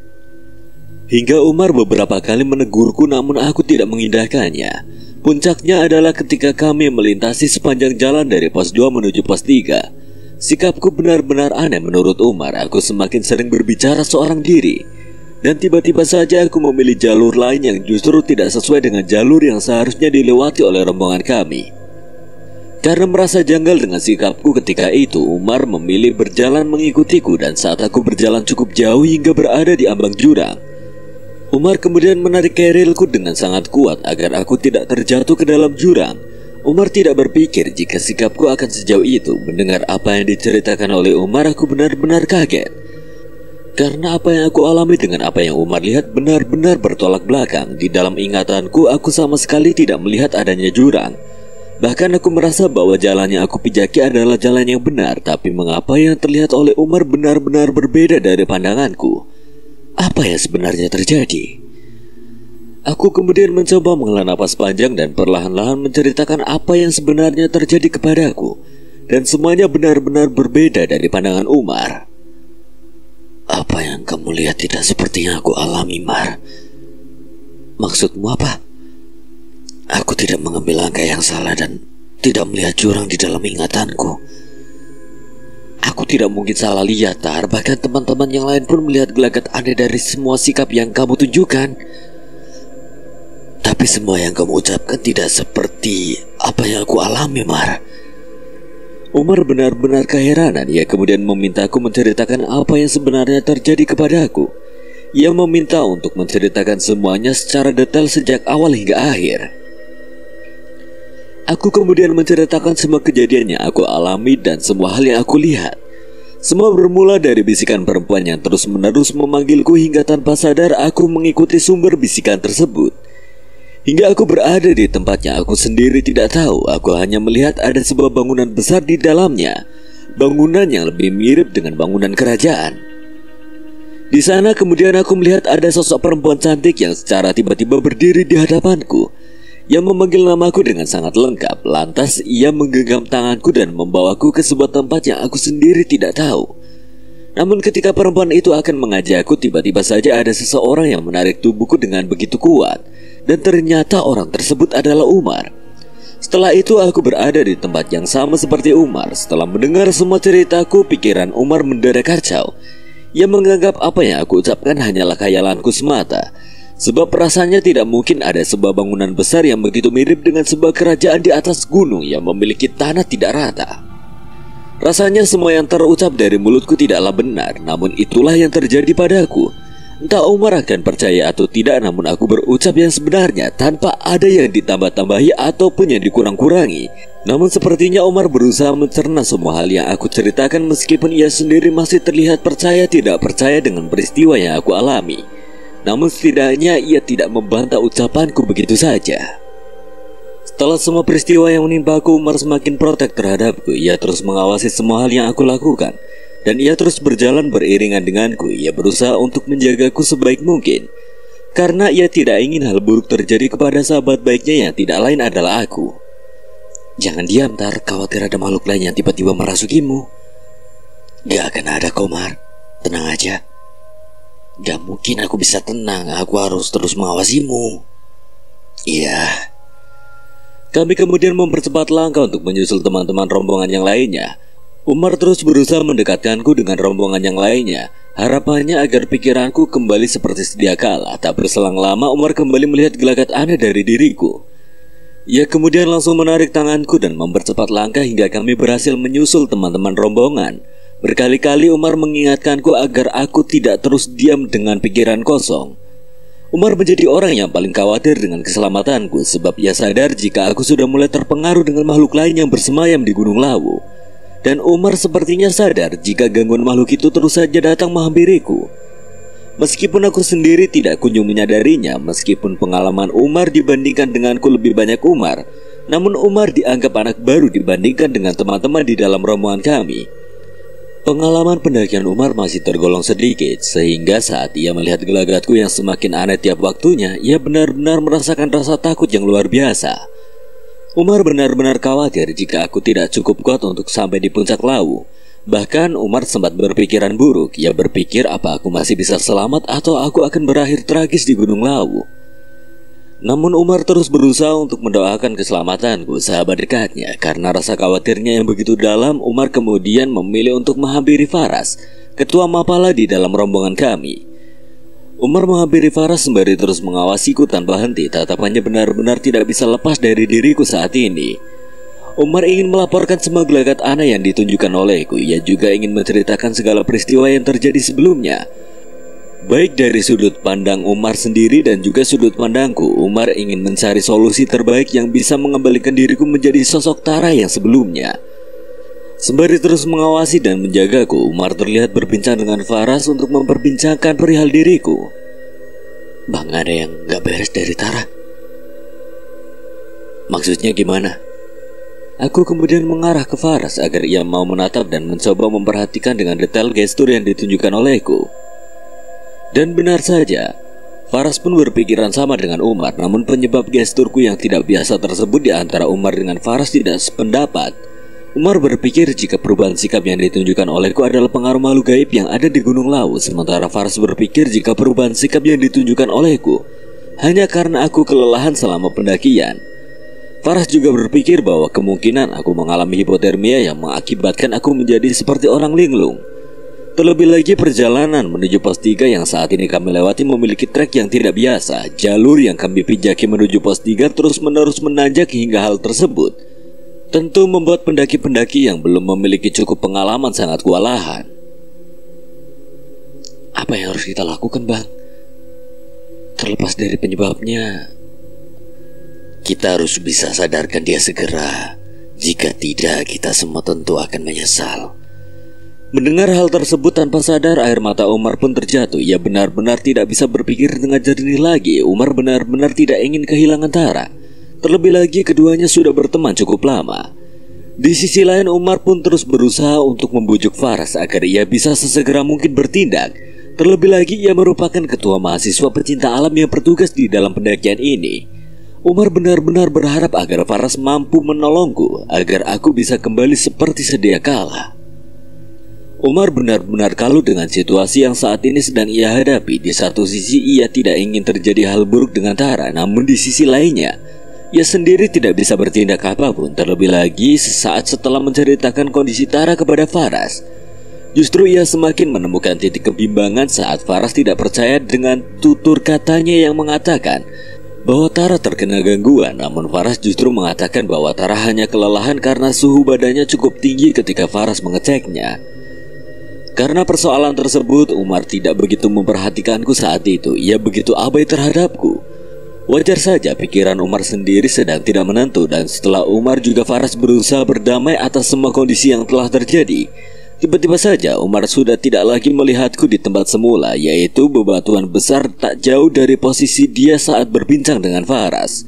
Hingga Umar beberapa kali menegurku, namun aku tidak mengindahkannya. Puncaknya adalah ketika kami melintasi sepanjang jalan dari pos 2 menuju pos 3. Sikapku benar-benar aneh menurut Umar. Aku semakin sering berbicara seorang diri. Dan tiba-tiba saja aku memilih jalur lain yang justru tidak sesuai dengan jalur yang seharusnya dilewati oleh rombongan kami. Karena merasa janggal dengan sikapku ketika itu, Umar memilih berjalan mengikutiku. Dan saat aku berjalan cukup jauh hingga berada di ambang jurang, Umar kemudian menarik kerilku dengan sangat kuat agar aku tidak terjatuh ke dalam jurang. Umar tidak berpikir jika sikapku akan sejauh itu. Mendengar apa yang diceritakan oleh Umar, aku benar-benar kaget. Karena apa yang aku alami dengan apa yang Umar lihat benar-benar bertolak belakang. Di dalam ingatanku, aku sama sekali tidak melihat adanya jurang. Bahkan aku merasa bahwa jalan yang aku pijaki adalah jalan yang benar. Tapi mengapa yang terlihat oleh Umar benar-benar berbeda dari pandanganku? Apa yang sebenarnya terjadi? Aku kemudian mencoba menghela napas panjang dan perlahan-lahan menceritakan apa yang sebenarnya terjadi kepadaku. Dan semuanya benar-benar berbeda dari pandangan Umar. Apa yang kamu lihat tidak seperti yang aku alami, Mar. Maksudmu apa? Aku tidak mengambil langkah yang salah dan tidak melihat jurang di dalam ingatanku. Aku tidak mungkin salah lihat, Tar. Bahkan teman-teman yang lain pun melihat gelagat aneh dari semua sikap yang kamu tunjukkan. Tapi semua yang kamu ucapkan tidak seperti apa yang aku alami, Mar. Umar benar-benar keheranan. Ia kemudian memintaku menceritakan apa yang sebenarnya terjadi kepadaku. Ia meminta untuk menceritakan semuanya secara detail sejak awal hingga akhir. Aku kemudian menceritakan semua kejadian yang aku alami dan semua hal yang aku lihat. Semua bermula dari bisikan perempuan yang terus-menerus memanggilku hingga tanpa sadar aku mengikuti sumber bisikan tersebut. Hingga aku berada di tempatnya aku sendiri tidak tahu. Aku hanya melihat ada sebuah bangunan besar di dalamnya. Bangunan yang lebih mirip dengan bangunan kerajaan. Di sana kemudian aku melihat ada sosok perempuan cantik yang secara tiba-tiba berdiri di hadapanku, yang memanggil namaku dengan sangat lengkap. Lantas ia menggenggam tanganku dan membawaku ke sebuah tempat yang aku sendiri tidak tahu. Namun ketika perempuan itu akan mengajakku, tiba-tiba saja ada seseorang yang menarik tubuhku dengan begitu kuat. Dan ternyata orang tersebut adalah Umar. Setelah itu aku berada di tempat yang sama seperti Umar. Setelah mendengar semua ceritaku, pikiran Umar mendadak kacau. Ia menganggap apa yang aku ucapkan hanyalah khayalanku semata. Sebab rasanya tidak mungkin ada sebuah bangunan besar yang begitu mirip dengan sebuah kerajaan di atas gunung yang memiliki tanah tidak rata. Rasanya semua yang terucap dari mulutku tidaklah benar, namun itulah yang terjadi padaku. Entah Umar akan percaya atau tidak, namun aku berucap yang sebenarnya tanpa ada yang ditambah-tambahi ataupun yang dikurang-kurangi. Namun sepertinya Umar berusaha mencerna semua hal yang aku ceritakan, meskipun ia sendiri masih terlihat percaya tidak percaya dengan peristiwa yang aku alami. Namun setidaknya ia tidak membantah ucapanku begitu saja. Setelah semua peristiwa yang menimpaku, Umar semakin protek terhadapku. Ia terus mengawasi semua hal yang aku lakukan, dan ia terus berjalan beriringan denganku. Ia berusaha untuk menjagaku sebaik mungkin, karena ia tidak ingin hal buruk terjadi kepada sahabat baiknya yang tidak lain adalah aku. Jangan diam, Tar, khawatir ada makhluk lain yang tiba-tiba merasukimu. Gak akan ada, Komar. Tenang aja. Gak mungkin aku bisa tenang, aku harus terus mengawasimu. Iya. Kami kemudian mempercepat langkah untuk menyusul teman-teman rombongan yang lainnya. Umar terus berusaha mendekatkanku dengan rombongan yang lainnya. Harapannya agar pikiranku kembali seperti sedia kala. Tak berselang lama Umar kembali melihat gelagat aneh dari diriku. Ia kemudian langsung menarik tanganku dan mempercepat langkah hingga kami berhasil menyusul teman-teman rombongan. Berkali-kali Umar mengingatkanku agar aku tidak terus diam dengan pikiran kosong. Umar menjadi orang yang paling khawatir dengan keselamatanku, sebab ia sadar jika aku sudah mulai terpengaruh dengan makhluk lain yang bersemayam di Gunung Lawu. Dan Umar sepertinya sadar jika gangguan makhluk itu terus saja datang menghampiriku. Meskipun aku sendiri tidak kunjung menyadarinya, meskipun pengalaman Umar dibandingkan denganku lebih banyak Umar, namun Umar dianggap anak baru dibandingkan dengan teman-teman di dalam rombongan kami. Pengalaman pendakian Umar masih tergolong sedikit, sehingga saat ia melihat gelagatku yang semakin aneh tiap waktunya, ia benar-benar merasakan rasa takut yang luar biasa. Umar benar-benar khawatir jika aku tidak cukup kuat untuk sampai di puncak Lawu. Bahkan Umar sempat berpikiran buruk. Ia berpikir apa aku masih bisa selamat atau aku akan berakhir tragis di Gunung Lawu. Namun Umar terus berusaha untuk mendoakan keselamatanku, sahabat dekatnya. Karena rasa khawatirnya yang begitu dalam, Umar kemudian memilih untuk menghampiri Faras, ketua Mapala di dalam rombongan kami. Umar menghampiri Faras sembari terus mengawasiku tanpa henti. Tatapannya benar-benar tidak bisa lepas dari diriku saat ini. Umar ingin melaporkan semua gelagat aneh yang ditunjukkan olehku. Ia juga ingin menceritakan segala peristiwa yang terjadi sebelumnya, baik dari sudut pandang Umar sendiri dan juga sudut pandangku. Umar ingin mencari solusi terbaik yang bisa mengembalikan diriku menjadi sosok Tara yang sebelumnya. Sembari terus mengawasi dan menjagaku, Umar terlihat berbincang dengan Faras untuk memperbincangkan perihal diriku. Bang, ada yang gak beres dari Tara. Maksudnya gimana? Aku kemudian mengarah ke Faras agar ia mau menatap dan mencoba memperhatikan dengan detail gestur yang ditunjukkan olehku. Dan benar saja, Faras pun berpikiran sama dengan Umar. Namun penyebab gesturku yang tidak biasa tersebut di antara Umar dengan Faras tidak sependapat. Umar berpikir jika perubahan sikap yang ditunjukkan olehku adalah pengaruh makhluk gaib yang ada di Gunung Lawu. Sementara Faras berpikir jika perubahan sikap yang ditunjukkan olehku hanya karena aku kelelahan selama pendakian. Faras juga berpikir bahwa kemungkinan aku mengalami hipotermia yang mengakibatkan aku menjadi seperti orang linglung. Terlebih lagi perjalanan menuju pos 3 yang saat ini kami lewati memiliki trek yang tidak biasa. Jalur yang kami pijaki menuju pos 3 terus-menerus menanjak hingga hal tersebut tentu membuat pendaki-pendaki yang belum memiliki cukup pengalaman sangat kewalahan. Apa yang harus kita lakukan, Bang? Terlepas dari penyebabnya, kita harus bisa sadarkan dia segera. Jika tidak, kita semua tentu akan menyesal. Mendengar hal tersebut tanpa sadar, air mata Umar pun terjatuh. Ia benar-benar tidak bisa berpikir dengan jernih lagi. Umar benar-benar tidak ingin kehilangan Tara. Terlebih lagi keduanya sudah berteman cukup lama. Di sisi lain, Umar pun terus berusaha untuk membujuk Faras agar ia bisa sesegera mungkin bertindak. Terlebih lagi ia merupakan ketua mahasiswa pecinta alam yang bertugas di dalam pendakian ini. Umar benar-benar berharap agar Faras mampu menolongku agar aku bisa kembali seperti sedia kala. Umar benar-benar kalut dengan situasi yang saat ini sedang ia hadapi. Di satu sisi ia tidak ingin terjadi hal buruk dengan Tara, namun di sisi lainnya ia sendiri tidak bisa bertindak apapun. Terlebih lagi sesaat setelah menceritakan kondisi Tara kepada Faras, justru ia semakin menemukan titik kebimbangan saat Faras tidak percaya dengan tutur katanya yang mengatakan bahwa Tara terkena gangguan. Namun Faras justru mengatakan bahwa Tara hanya kelelahan karena suhu badannya cukup tinggi ketika Faras mengeceknya. Karena persoalan tersebut, Umar tidak begitu memperhatikanku saat itu. Ia begitu abai terhadapku. Wajar saja pikiran Umar sendiri sedang tidak menentu. Dan setelah Umar juga Faras berusaha berdamai atas semua kondisi yang telah terjadi, tiba-tiba saja Umar sudah tidak lagi melihatku di tempat semula, yaitu bebatuan besar tak jauh dari posisi dia saat berbincang dengan Faras.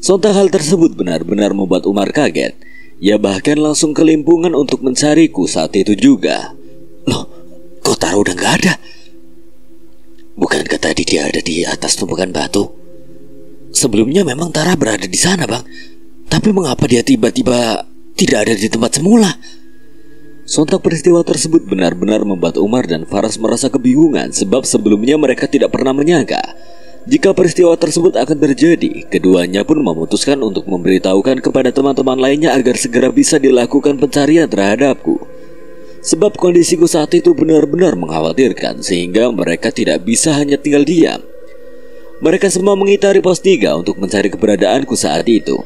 Sontak hal tersebut benar-benar membuat Umar kaget. Ia bahkan langsung kelimpungan untuk mencariku saat itu juga. Loh, kok Tara udah gak ada? Bukankah tadi dia ada di atas tumpukan batu? Sebelumnya memang Tara berada di sana, Bang. Tapi mengapa dia tiba-tiba tidak ada di tempat semula? Sontak peristiwa tersebut benar-benar membuat Umar dan Faras merasa kebingungan. Sebab sebelumnya mereka tidak pernah menyangka jika peristiwa tersebut akan terjadi. Keduanya pun memutuskan untuk memberitahukan kepada teman-teman lainnya agar segera bisa dilakukan pencarian terhadapku. Sebab kondisiku saat itu benar-benar mengkhawatirkan, sehingga mereka tidak bisa hanya tinggal diam. Mereka semua mengitari pos 3 untuk mencari keberadaanku saat itu.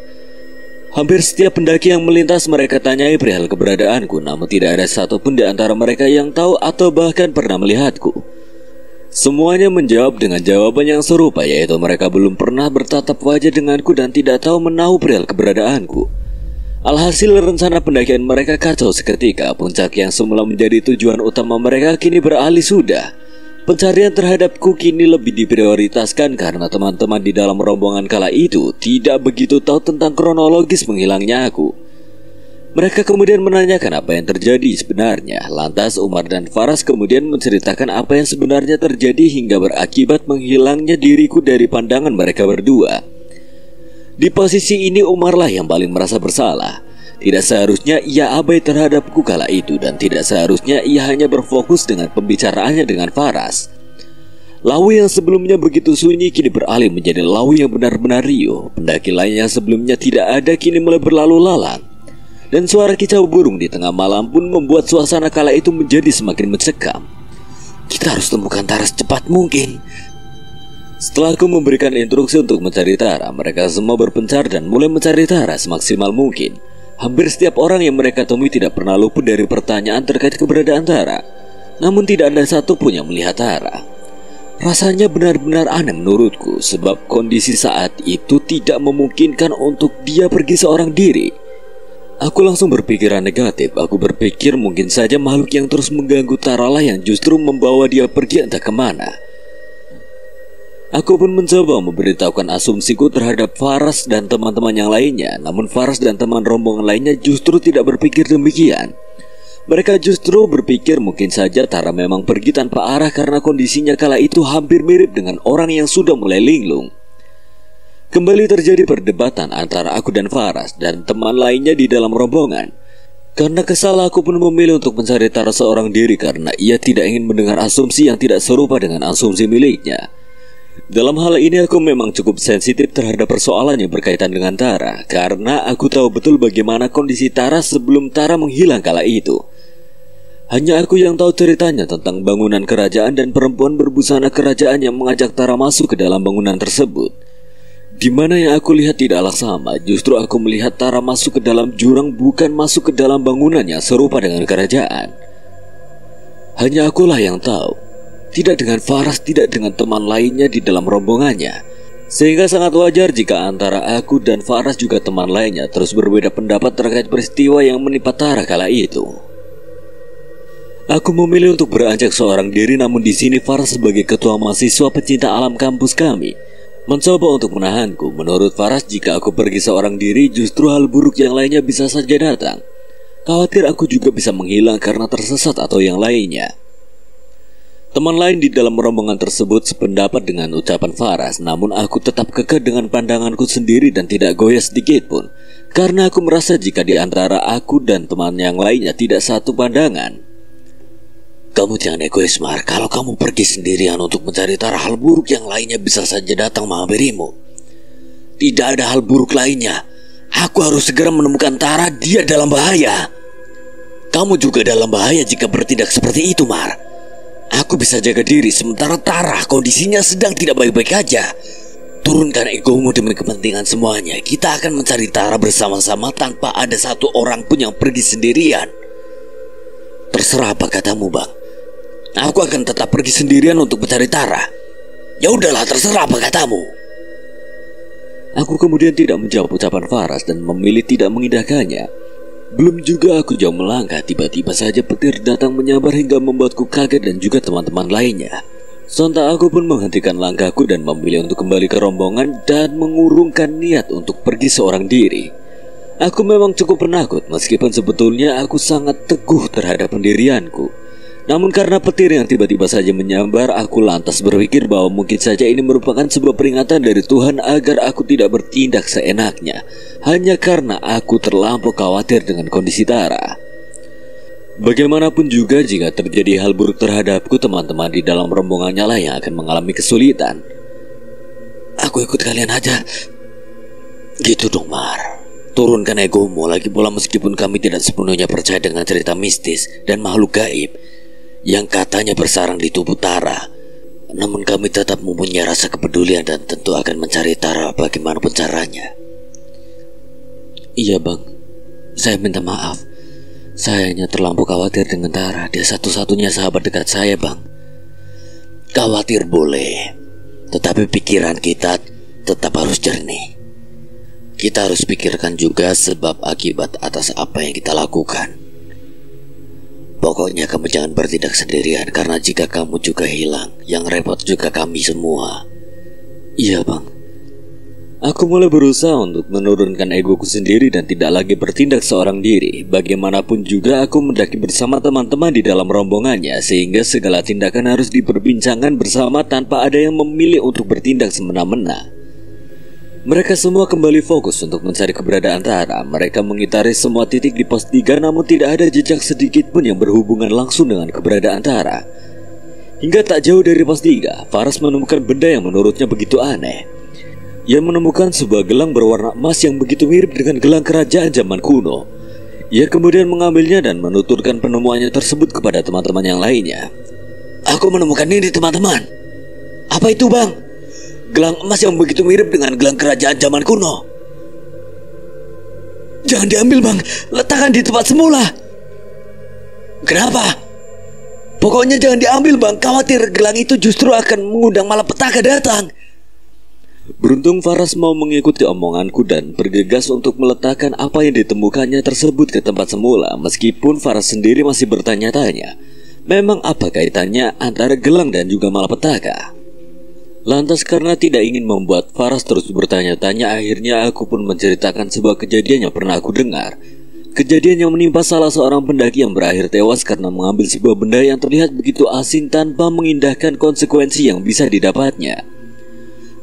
Hampir setiap pendaki yang melintas mereka tanyai perihal keberadaanku, namun tidak ada satupun di antara mereka yang tahu atau bahkan pernah melihatku. Semuanya menjawab dengan jawaban yang serupa, yaitu mereka belum pernah bertatap wajah denganku dan tidak tahu menahu perihal keberadaanku. Alhasil rencana pendakian mereka kacau seketika. Puncak yang semula menjadi tujuan utama mereka kini beralih sudah. Pencarian terhadapku kini lebih diprioritaskan karena teman-teman di dalam rombongan kala itu tidak begitu tahu tentang kronologis menghilangnya aku. Mereka kemudian menanyakan apa yang terjadi sebenarnya. Lantas Umar dan Faras kemudian menceritakan apa yang sebenarnya terjadi hingga berakibat menghilangnya diriku dari pandangan mereka berdua. Di posisi ini Umarlah yang paling merasa bersalah. Tidak seharusnya ia abai terhadapku kala itu, dan tidak seharusnya ia hanya berfokus dengan pembicaraannya dengan Faras. Lawu yang sebelumnya begitu sunyi kini beralih menjadi lawu yang benar-benar riuh. Pendaki lain yang sebelumnya tidak ada kini mulai berlalu lalang. Dan suara kicau burung di tengah malam pun membuat suasana kala itu menjadi semakin mencekam. Kita harus temukan Tara secepat mungkin. Setelah aku memberikan instruksi untuk mencari Tara, mereka semua berpencar dan mulai mencari Tara semaksimal mungkin. Hampir setiap orang yang mereka temui tidak pernah luput dari pertanyaan terkait keberadaan Tara. Namun tidak ada satupun yang melihat Tara. Rasanya benar-benar aneh menurutku, sebab kondisi saat itu tidak memungkinkan untuk dia pergi seorang diri. Aku langsung berpikiran negatif. Aku berpikir mungkin saja makhluk yang terus mengganggu Tara lah yang justru membawa dia pergi entah kemana. Aku pun mencoba memberitahukan asumsiku terhadap Faras dan teman-teman yang lainnya. Namun Faras dan teman rombongan lainnya justru tidak berpikir demikian. Mereka justru berpikir mungkin saja Tara memang pergi tanpa arah karena kondisinya kala itu hampir mirip dengan orang yang sudah mulai linglung. Kembali terjadi perdebatan antara aku dan Faras dan teman lainnya di dalam rombongan. Karena kesal, aku pun memilih untuk mencari Tara seorang diri karena ia tidak ingin mendengar asumsi yang tidak serupa dengan asumsi miliknya. Dalam hal ini aku memang cukup sensitif terhadap persoalan yang berkaitan dengan Tara, karena aku tahu betul bagaimana kondisi Tara sebelum Tara menghilang kala itu. Hanya aku yang tahu ceritanya tentang bangunan kerajaan dan perempuan berbusana kerajaan yang mengajak Tara masuk ke dalam bangunan tersebut. Di mana yang aku lihat tidaklah sama, justru aku melihat Tara masuk ke dalam jurang, bukan masuk ke dalam bangunan yang serupa dengan kerajaan. Hanya akulah yang tahu. Tidak dengan Faras, tidak dengan teman lainnya di dalam rombongannya. Sehingga sangat wajar jika antara aku dan Faras juga teman lainnya terus berbeda pendapat terkait peristiwa yang menimpa Tara kala itu. Aku memilih untuk beranjak seorang diri, namun di sini Faras sebagai ketua mahasiswa pecinta alam kampus kami mencoba untuk menahanku. Menurut Faras, jika aku pergi seorang diri, justru hal buruk yang lainnya bisa saja datang. Khawatir aku juga bisa menghilang karena tersesat atau yang lainnya. Teman lain di dalam rombongan tersebut sependapat dengan ucapan Faras, namun aku tetap kekeh dengan pandanganku sendiri dan tidak goyah sedikit pun, karena aku merasa jika di antara aku dan teman yang lainnya tidak satu pandangan. Kamu jangan egois, Mar. Kalau kamu pergi sendirian untuk mencari Tara, hal buruk yang lainnya bisa saja datang menghampirimu. Tidak ada hal buruk lainnya. Aku harus segera menemukan Tara, dia dalam bahaya. Kamu juga dalam bahaya jika bertindak seperti itu, Mar. Aku bisa jaga diri, sementara Tara kondisinya sedang tidak baik-baik aja. Turunkan egomu demi kepentingan semuanya. Kita akan mencari Tara bersama-sama tanpa ada satu orang pun yang pergi sendirian. Terserah apa katamu, Bang. Aku akan tetap pergi sendirian untuk mencari Tara. Ya udahlah, terserah apa katamu. Aku kemudian tidak menjawab ucapan Faras dan memilih tidak mengindahkannya. Belum juga aku jauh melangkah, tiba-tiba saja petir datang menyambar hingga membuatku kaget dan juga teman-teman lainnya. Sontak aku pun menghentikan langkahku dan memilih untuk kembali ke rombongan dan mengurungkan niat untuk pergi seorang diri. Aku memang cukup penakut, meskipun sebetulnya aku sangat teguh terhadap pendirianku. Namun karena petir yang tiba-tiba saja menyambar, aku lantas berpikir bahwa mungkin saja ini merupakan sebuah peringatan dari Tuhan agar aku tidak bertindak seenaknya, hanya karena aku terlampau khawatir dengan kondisi Tara. Bagaimanapun juga jika terjadi hal buruk terhadapku, teman-teman di dalam rombongannya lah yang akan mengalami kesulitan. Aku ikut kalian aja. Gitu dong, Mar. Turunkan egomu. Lagi pula meskipun kami tidak sepenuhnya percaya dengan cerita mistis dan makhluk gaib yang katanya bersarang di tubuh Tara, namun kami tetap mempunyai rasa kepedulian dan tentu akan mencari Tara bagaimanapun caranya. Iya, Bang. Saya minta maaf. Saya hanya terlampau khawatir dengan Tara. Dia satu-satunya sahabat dekat saya, Bang. Khawatir boleh, tetapi pikiran kita tetap harus jernih. Kita harus pikirkan juga sebab akibat atas apa yang kita lakukan. Pokoknya kamu jangan bertindak sendirian, karena jika kamu juga hilang, yang repot juga kami semua. Iya, Bang. Aku mulai berusaha untuk menurunkan egoku sendiri dan tidak lagi bertindak seorang diri. Bagaimanapun juga aku mendaki bersama teman-teman di dalam rombongannya, sehingga segala tindakan harus diperbincangkan bersama tanpa ada yang memilih untuk bertindak semena-mena. Mereka semua kembali fokus untuk mencari keberadaan Tara. Mereka mengitari semua titik di pos 3, namun tidak ada jejak sedikit pun yang berhubungan langsung dengan keberadaan Tara. Hingga tak jauh dari pos 3, Faras menemukan benda yang menurutnya begitu aneh. Ia menemukan sebuah gelang berwarna emas yang begitu mirip dengan gelang kerajaan zaman kuno. Ia kemudian mengambilnya dan menuturkan penemuannya tersebut kepada teman-teman yang lainnya. Aku menemukan ini, teman-teman. Apa itu, Bang? Gelang emas yang begitu mirip dengan gelang kerajaan zaman kuno. Jangan diambil, Bang. Letakkan di tempat semula. Kenapa? Pokoknya jangan diambil, Bang. Khawatir gelang itu justru akan mengundang malapetaka datang. Beruntung Faras mau mengikuti omonganku dan bergegas untuk meletakkan apa yang ditemukannya tersebut ke tempat semula. Meskipun Faras sendiri masih bertanya-tanya, memang apa kaitannya antara gelang dan juga malapetaka? Lantas karena tidak ingin membuat Faras terus bertanya-tanya, akhirnya aku pun menceritakan sebuah kejadian yang pernah aku dengar. Kejadian yang menimpa salah seorang pendaki yang berakhir tewas karena mengambil sebuah benda yang terlihat begitu asing tanpa mengindahkan konsekuensi yang bisa didapatnya.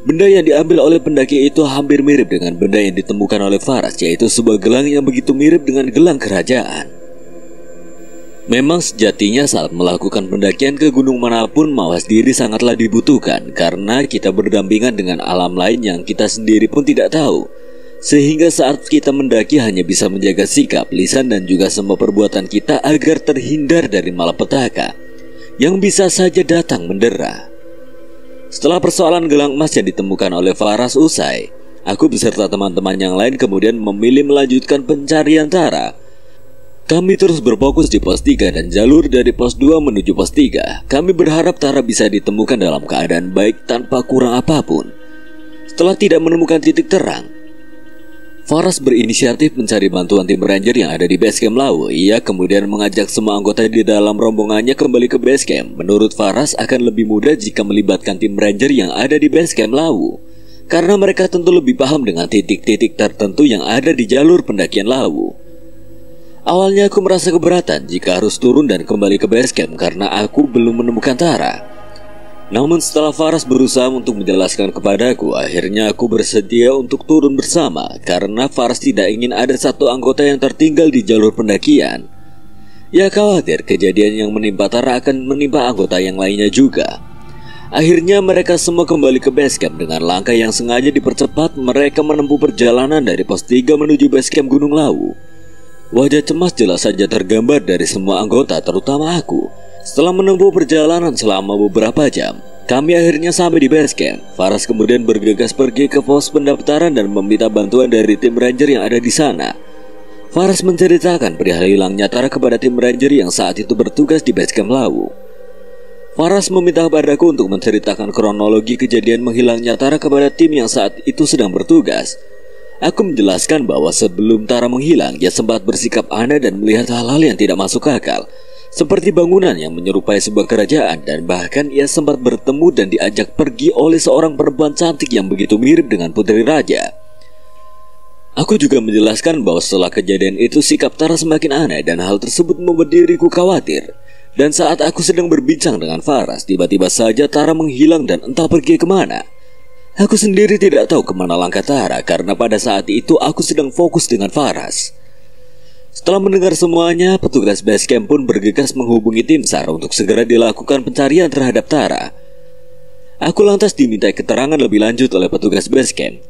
Benda yang diambil oleh pendaki itu hampir mirip dengan benda yang ditemukan oleh Faras, yaitu sebuah gelang yang begitu mirip dengan gelang kerajaan. Memang sejatinya saat melakukan pendakian ke gunung manapun, mawas diri sangatlah dibutuhkan, karena kita berdampingan dengan alam lain yang kita sendiri pun tidak tahu. Sehingga saat kita mendaki hanya bisa menjaga sikap, lisan dan juga semua perbuatan kita agar terhindar dari malapetaka yang bisa saja datang mendera. Setelah persoalan gelang emas yang ditemukan oleh Faras usai, aku beserta teman-teman yang lain kemudian memilih melanjutkan pencarian Tara. Kami terus berfokus di pos 3 dan jalur dari pos 2 menuju pos 3. Kami berharap Tara bisa ditemukan dalam keadaan baik tanpa kurang apapun. Setelah tidak menemukan titik terang, Faras berinisiatif mencari bantuan tim ranger yang ada di base camp Lawu. Ia kemudian mengajak semua anggota di dalam rombongannya kembali ke base camp. Menurut Faras akan lebih mudah jika melibatkan tim ranger yang ada di base camp Lawu, karena mereka tentu lebih paham dengan titik-titik tertentu yang ada di jalur pendakian Lawu. Awalnya aku merasa keberatan jika harus turun dan kembali ke base camp karena aku belum menemukan Tara. Namun setelah Faras berusaha untuk menjelaskan kepadaku, akhirnya aku bersedia untuk turun bersama karena Faras tidak ingin ada satu anggota yang tertinggal di jalur pendakian. Ia khawatir kejadian yang menimpa Tara akan menimpa anggota yang lainnya juga. Akhirnya mereka semua kembali ke base camp dengan langkah yang sengaja dipercepat. Mereka menempuh perjalanan dari pos 3 menuju base camp Gunung Lawu. Wajah cemas jelas saja tergambar dari semua anggota, terutama aku. Setelah menempuh perjalanan selama beberapa jam, kami akhirnya sampai di base camp. Faras kemudian bergegas pergi ke pos pendaftaran dan meminta bantuan dari tim ranger yang ada di sana. Faras menceritakan perihal hilangnya Tara kepada tim ranger yang saat itu bertugas di base camp Lawu. Faras meminta padaku untuk menceritakan kronologi kejadian menghilangnya Tara kepada tim yang saat itu sedang bertugas. Aku menjelaskan bahwa sebelum Tara menghilang, ia sempat bersikap aneh dan melihat hal-hal yang tidak masuk akal, seperti bangunan yang menyerupai sebuah kerajaan, dan bahkan ia sempat bertemu dan diajak pergi oleh seorang perempuan cantik yang begitu mirip dengan putri raja. Aku juga menjelaskan bahwa setelah kejadian itu sikap Tara semakin aneh dan hal tersebut membuat diriku khawatir. Dan saat aku sedang berbincang dengan Faras, tiba-tiba saja Tara menghilang dan entah pergi kemana. Aku sendiri tidak tahu kemana langkah Tara karena pada saat itu aku sedang fokus dengan Faras. Setelah mendengar semuanya, petugas base camp pun bergegas menghubungi tim SAR untuk segera dilakukan pencarian terhadap Tara. Aku lantas dimintai keterangan lebih lanjut oleh petugas base camp.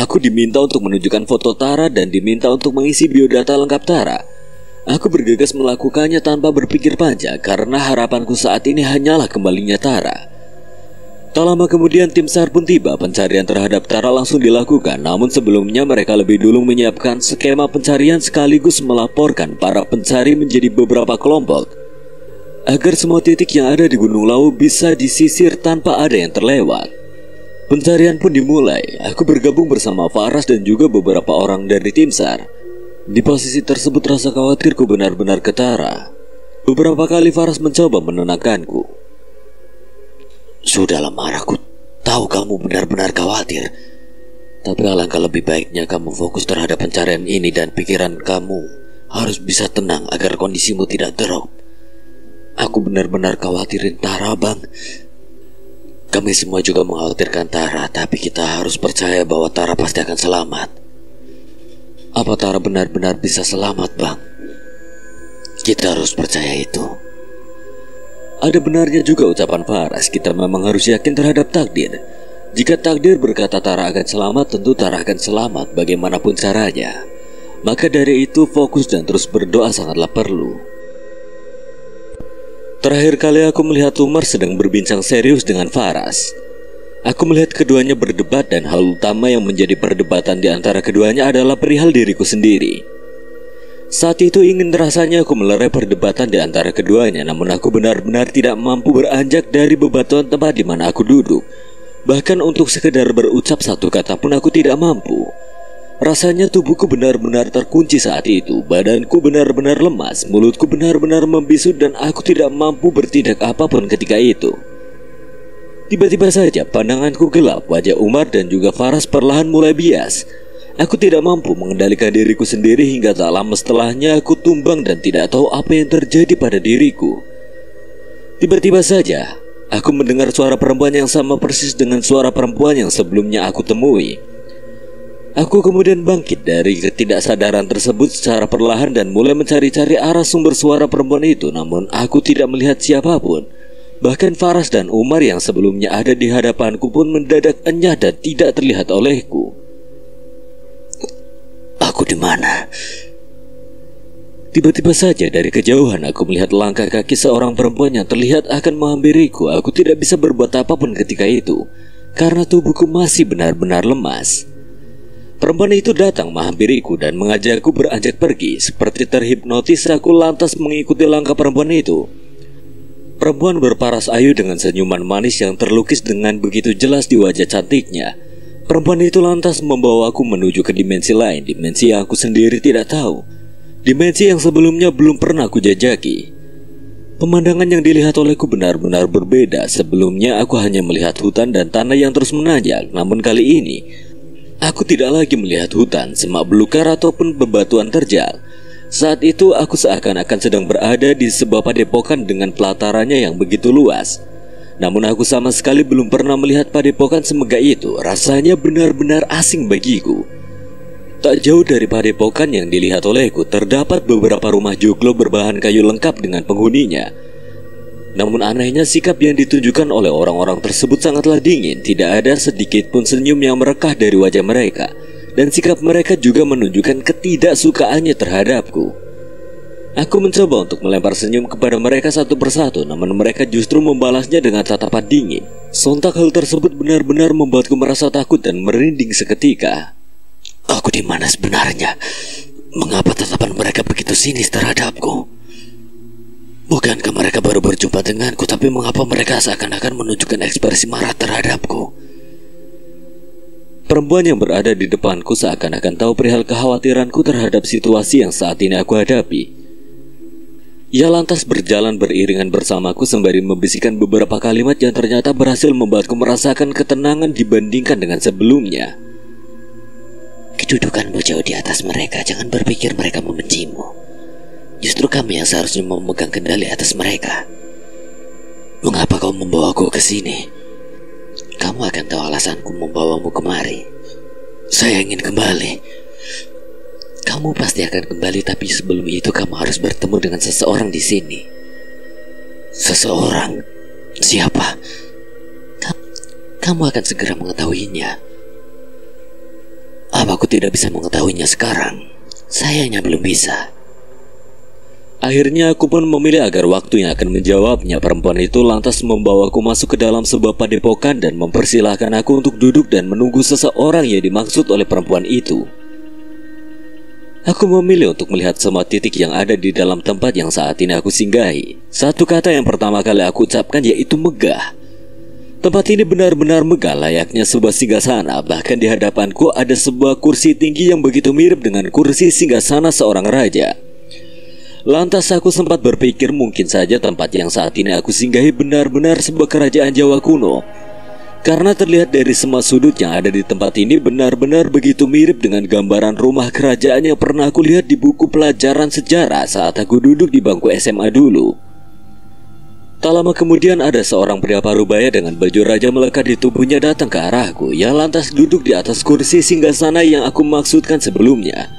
Aku diminta untuk menunjukkan foto Tara dan diminta untuk mengisi biodata lengkap Tara. Aku bergegas melakukannya tanpa berpikir panjang karena harapanku saat ini hanyalah kembalinya Tara. Tak lama kemudian tim SAR pun tiba. Pencarian terhadap Tara langsung dilakukan. Namun sebelumnya mereka lebih dulu menyiapkan skema pencarian sekaligus melaporkan para pencari menjadi beberapa kelompok agar semua titik yang ada di Gunung Lawu bisa disisir tanpa ada yang terlewat. Pencarian pun dimulai. Aku bergabung bersama Faras dan juga beberapa orang dari tim SAR. Di posisi tersebut rasa khawatirku benar-benar ke Tara. Beberapa kali Faras mencoba menenangkanku. Sudahlah Mar, aku tahu kamu benar-benar khawatir. Tapi alangkah lebih baiknya kamu fokus terhadap pencarian ini dan pikiran kamu harus bisa tenang agar kondisimu tidak drop. Aku benar-benar khawatirin Tara, Bang. Kami semua juga mengkhawatirkan Tara, tapi kita harus percaya bahwa Tara pasti akan selamat. Apa Tara benar-benar bisa selamat, Bang? Kita harus percaya itu. Ada benarnya juga ucapan Faras. Kita memang harus yakin terhadap takdir. Jika takdir berkata Tara akan selamat, tentu Tara akan selamat bagaimanapun caranya. Maka dari itu fokus dan terus berdoa sangatlah perlu. Terakhir kali aku melihat Umar sedang berbincang serius dengan Faras. Aku melihat keduanya berdebat dan hal utama yang menjadi perdebatan di antara keduanya adalah perihal diriku sendiri. Saat itu ingin rasanya aku melerai perdebatan di antara keduanya, namun aku benar-benar tidak mampu beranjak dari bebatuan tempat di mana aku duduk. Bahkan untuk sekedar berucap satu kata pun aku tidak mampu. Rasanya tubuhku benar-benar terkunci saat itu. Badanku benar-benar lemas, mulutku benar-benar membisu dan aku tidak mampu bertindak apapun ketika itu. Tiba-tiba saja pandanganku gelap, wajah Umar dan juga Faras perlahan mulai bias. Aku tidak mampu mengendalikan diriku sendiri hingga tak lama setelahnya aku tumbang dan tidak tahu apa yang terjadi pada diriku. Tiba-tiba saja, aku mendengar suara perempuan yang sama persis dengan suara perempuan yang sebelumnya aku temui. Aku kemudian bangkit dari ketidaksadaran tersebut secara perlahan dan mulai mencari-cari arah sumber suara perempuan itu, namun aku tidak melihat siapapun. Bahkan Faras dan Umar yang sebelumnya ada di hadapanku pun mendadak enyah dan tidak terlihat olehku. Aku di mana? Tiba-tiba saja dari kejauhan aku melihat langkah kaki seorang perempuan yang terlihat akan menghampiriku. Aku tidak bisa berbuat apapun ketika itu karena tubuhku masih benar-benar lemas. Perempuan itu datang menghampiriku dan mengajakku beranjak pergi. Seperti terhipnotis aku lantas mengikuti langkah perempuan itu. Perempuan berparas ayu dengan senyuman manis yang terlukis dengan begitu jelas di wajah cantiknya. Perempuan itu lantas membawaku menuju ke dimensi lain, dimensi yang aku sendiri tidak tahu, dimensi yang sebelumnya belum pernah aku jajaki. Pemandangan yang dilihat olehku benar-benar berbeda. Sebelumnya aku hanya melihat hutan dan tanah yang terus menanjak, namun kali ini aku tidak lagi melihat hutan, semak belukar ataupun bebatuan terjal. Saat itu aku seakan-akan sedang berada di sebuah padepokan dengan pelatarannya yang begitu luas. Namun aku sama sekali belum pernah melihat padepokan semegah itu. Rasanya benar-benar asing bagiku. Tak jauh dari padepokan yang dilihat olehku terdapat beberapa rumah joglo berbahan kayu lengkap dengan penghuninya. Namun anehnya sikap yang ditunjukkan oleh orang-orang tersebut sangatlah dingin. Tidak ada sedikit pun senyum yang merekah dari wajah mereka. Dan sikap mereka juga menunjukkan ketidaksukaannya terhadapku. Aku mencoba untuk melempar senyum kepada mereka satu persatu, namun mereka justru membalasnya dengan tatapan dingin. Sontak hal tersebut benar-benar membuatku merasa takut dan merinding seketika. Aku di mana sebenarnya? Mengapa tatapan mereka begitu sinis terhadapku? Bukankah mereka baru berjumpa denganku, tapi mengapa mereka seakan-akan menunjukkan ekspresi marah terhadapku? Perempuan yang berada di depanku seakan-akan tahu perihal kekhawatiranku terhadap situasi yang saat ini aku hadapi. Ia lantas berjalan beriringan bersamaku sembari membisikkan beberapa kalimat yang ternyata berhasil membuatku merasakan ketenangan dibandingkan dengan sebelumnya. Kedudukanmu jauh di atas mereka, jangan berpikir mereka membencimu. Justru kami yang seharusnya memegang kendali atas mereka. Mengapa kau membawaku ke sini? Kamu akan tahu alasanku membawamu kemari. Saya ingin kembali. Kamu pasti akan kembali, tapi sebelum itu kamu harus bertemu dengan seseorang di sini. Seseorang? Siapa? Kamu akan segera mengetahuinya. Apa aku tidak bisa mengetahuinya sekarang? Sayangnya belum bisa. Akhirnya aku pun memilih agar waktu yang akan menjawabnya. Perempuan itu lantas membawaku masuk ke dalam sebuah padepokan dan mempersilahkan aku untuk duduk dan menunggu seseorang yang dimaksud oleh perempuan itu. Aku memilih untuk melihat semua titik yang ada di dalam tempat yang saat ini aku singgahi. Satu kata yang pertama kali aku ucapkan yaitu megah. Tempat ini benar-benar megah, layaknya sebuah singgasana. Bahkan di hadapanku ada sebuah kursi tinggi yang begitu mirip dengan kursi singgasana seorang raja. Lantas aku sempat berpikir mungkin saja tempat yang saat ini aku singgahi benar-benar sebuah kerajaan Jawa kuno. Karena terlihat dari semua sudut yang ada di tempat ini benar-benar begitu mirip dengan gambaran rumah kerajaan yang pernah aku lihat di buku pelajaran sejarah saat aku duduk di bangku SMA dulu. Tak lama kemudian ada seorang pria parubaya dengan baju raja melekat di tubuhnya datang ke arahku. Ia lantas duduk di atas kursi singgasana yang aku maksudkan sebelumnya.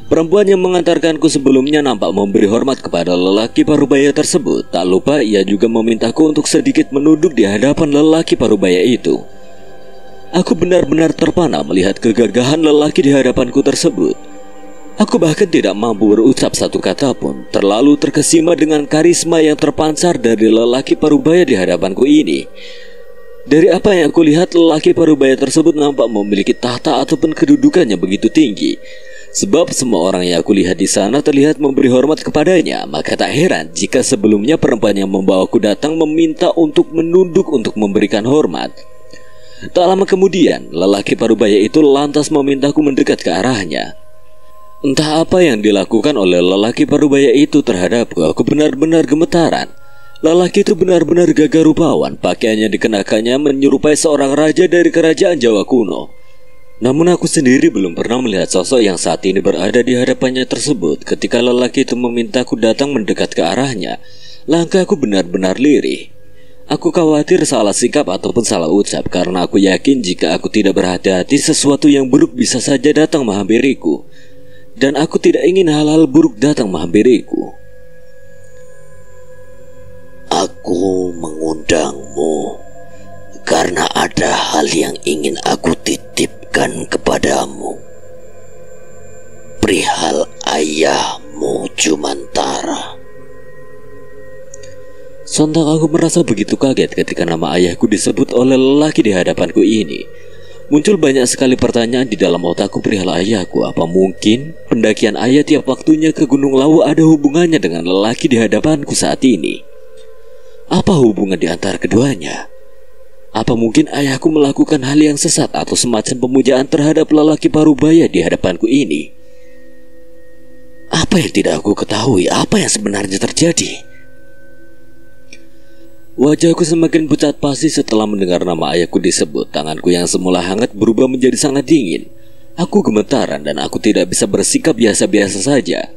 Perempuan yang mengantarkanku sebelumnya nampak memberi hormat kepada lelaki parubaya tersebut. Tak lupa ia juga memintaku untuk sedikit menunduk di hadapan lelaki parubaya itu. Aku benar-benar terpana melihat kegagahan lelaki di hadapanku tersebut. Aku bahkan tidak mampu berucap satu kata pun. Terlalu terkesima dengan karisma yang terpancar dari lelaki parubaya di hadapanku ini. Dari apa yang aku lihat, lelaki parubaya tersebut nampak memiliki tahta ataupun kedudukannya begitu tinggi. Sebab semua orang yang aku lihat di sana terlihat memberi hormat kepadanya. Maka tak heran jika sebelumnya perempuan yang membawaku datang meminta untuk menunduk untuk memberikan hormat. Tak lama kemudian, lelaki parubaya itu lantas memintaku mendekat ke arahnya. Entah apa yang dilakukan oleh lelaki parubaya itu terhadapku, aku benar-benar gemetaran. Lelaki itu benar-benar gagah rupawan. Pakaiannya dikenakannya menyerupai seorang raja dari kerajaan Jawa kuno. Namun aku sendiri belum pernah melihat sosok yang saat ini berada di hadapannya tersebut. Ketika lelaki itu memintaku datang mendekat ke arahnya, langkahku benar-benar lirih. Aku khawatir salah sikap ataupun salah ucap, karena aku yakin jika aku tidak berhati-hati sesuatu yang buruk bisa saja datang menghampiriku. Dan aku tidak ingin hal-hal buruk datang menghampiriku. Aku mengundangmu karena ada hal yang ingin aku titipkan kepadamu. Perihal ayahmu Jumantara. Sontak aku merasa begitu kaget ketika nama ayahku disebut oleh lelaki di hadapanku ini. Muncul banyak sekali pertanyaan di dalam otakku perihal ayahku. Apa mungkin pendakian ayah tiap waktunya ke Gunung Lawu ada hubungannya dengan lelaki di hadapanku saat ini? Apa hubungan di antara keduanya? Apa mungkin ayahku melakukan hal yang sesat atau semacam pemujaan terhadap lelaki parubaya di hadapanku ini? Apa yang tidak aku ketahui? Apa yang sebenarnya terjadi? Wajahku semakin pucat pasi setelah mendengar nama ayahku disebut. Tanganku yang semula hangat berubah menjadi sangat dingin. Aku gemetaran dan aku tidak bisa bersikap biasa-biasa saja.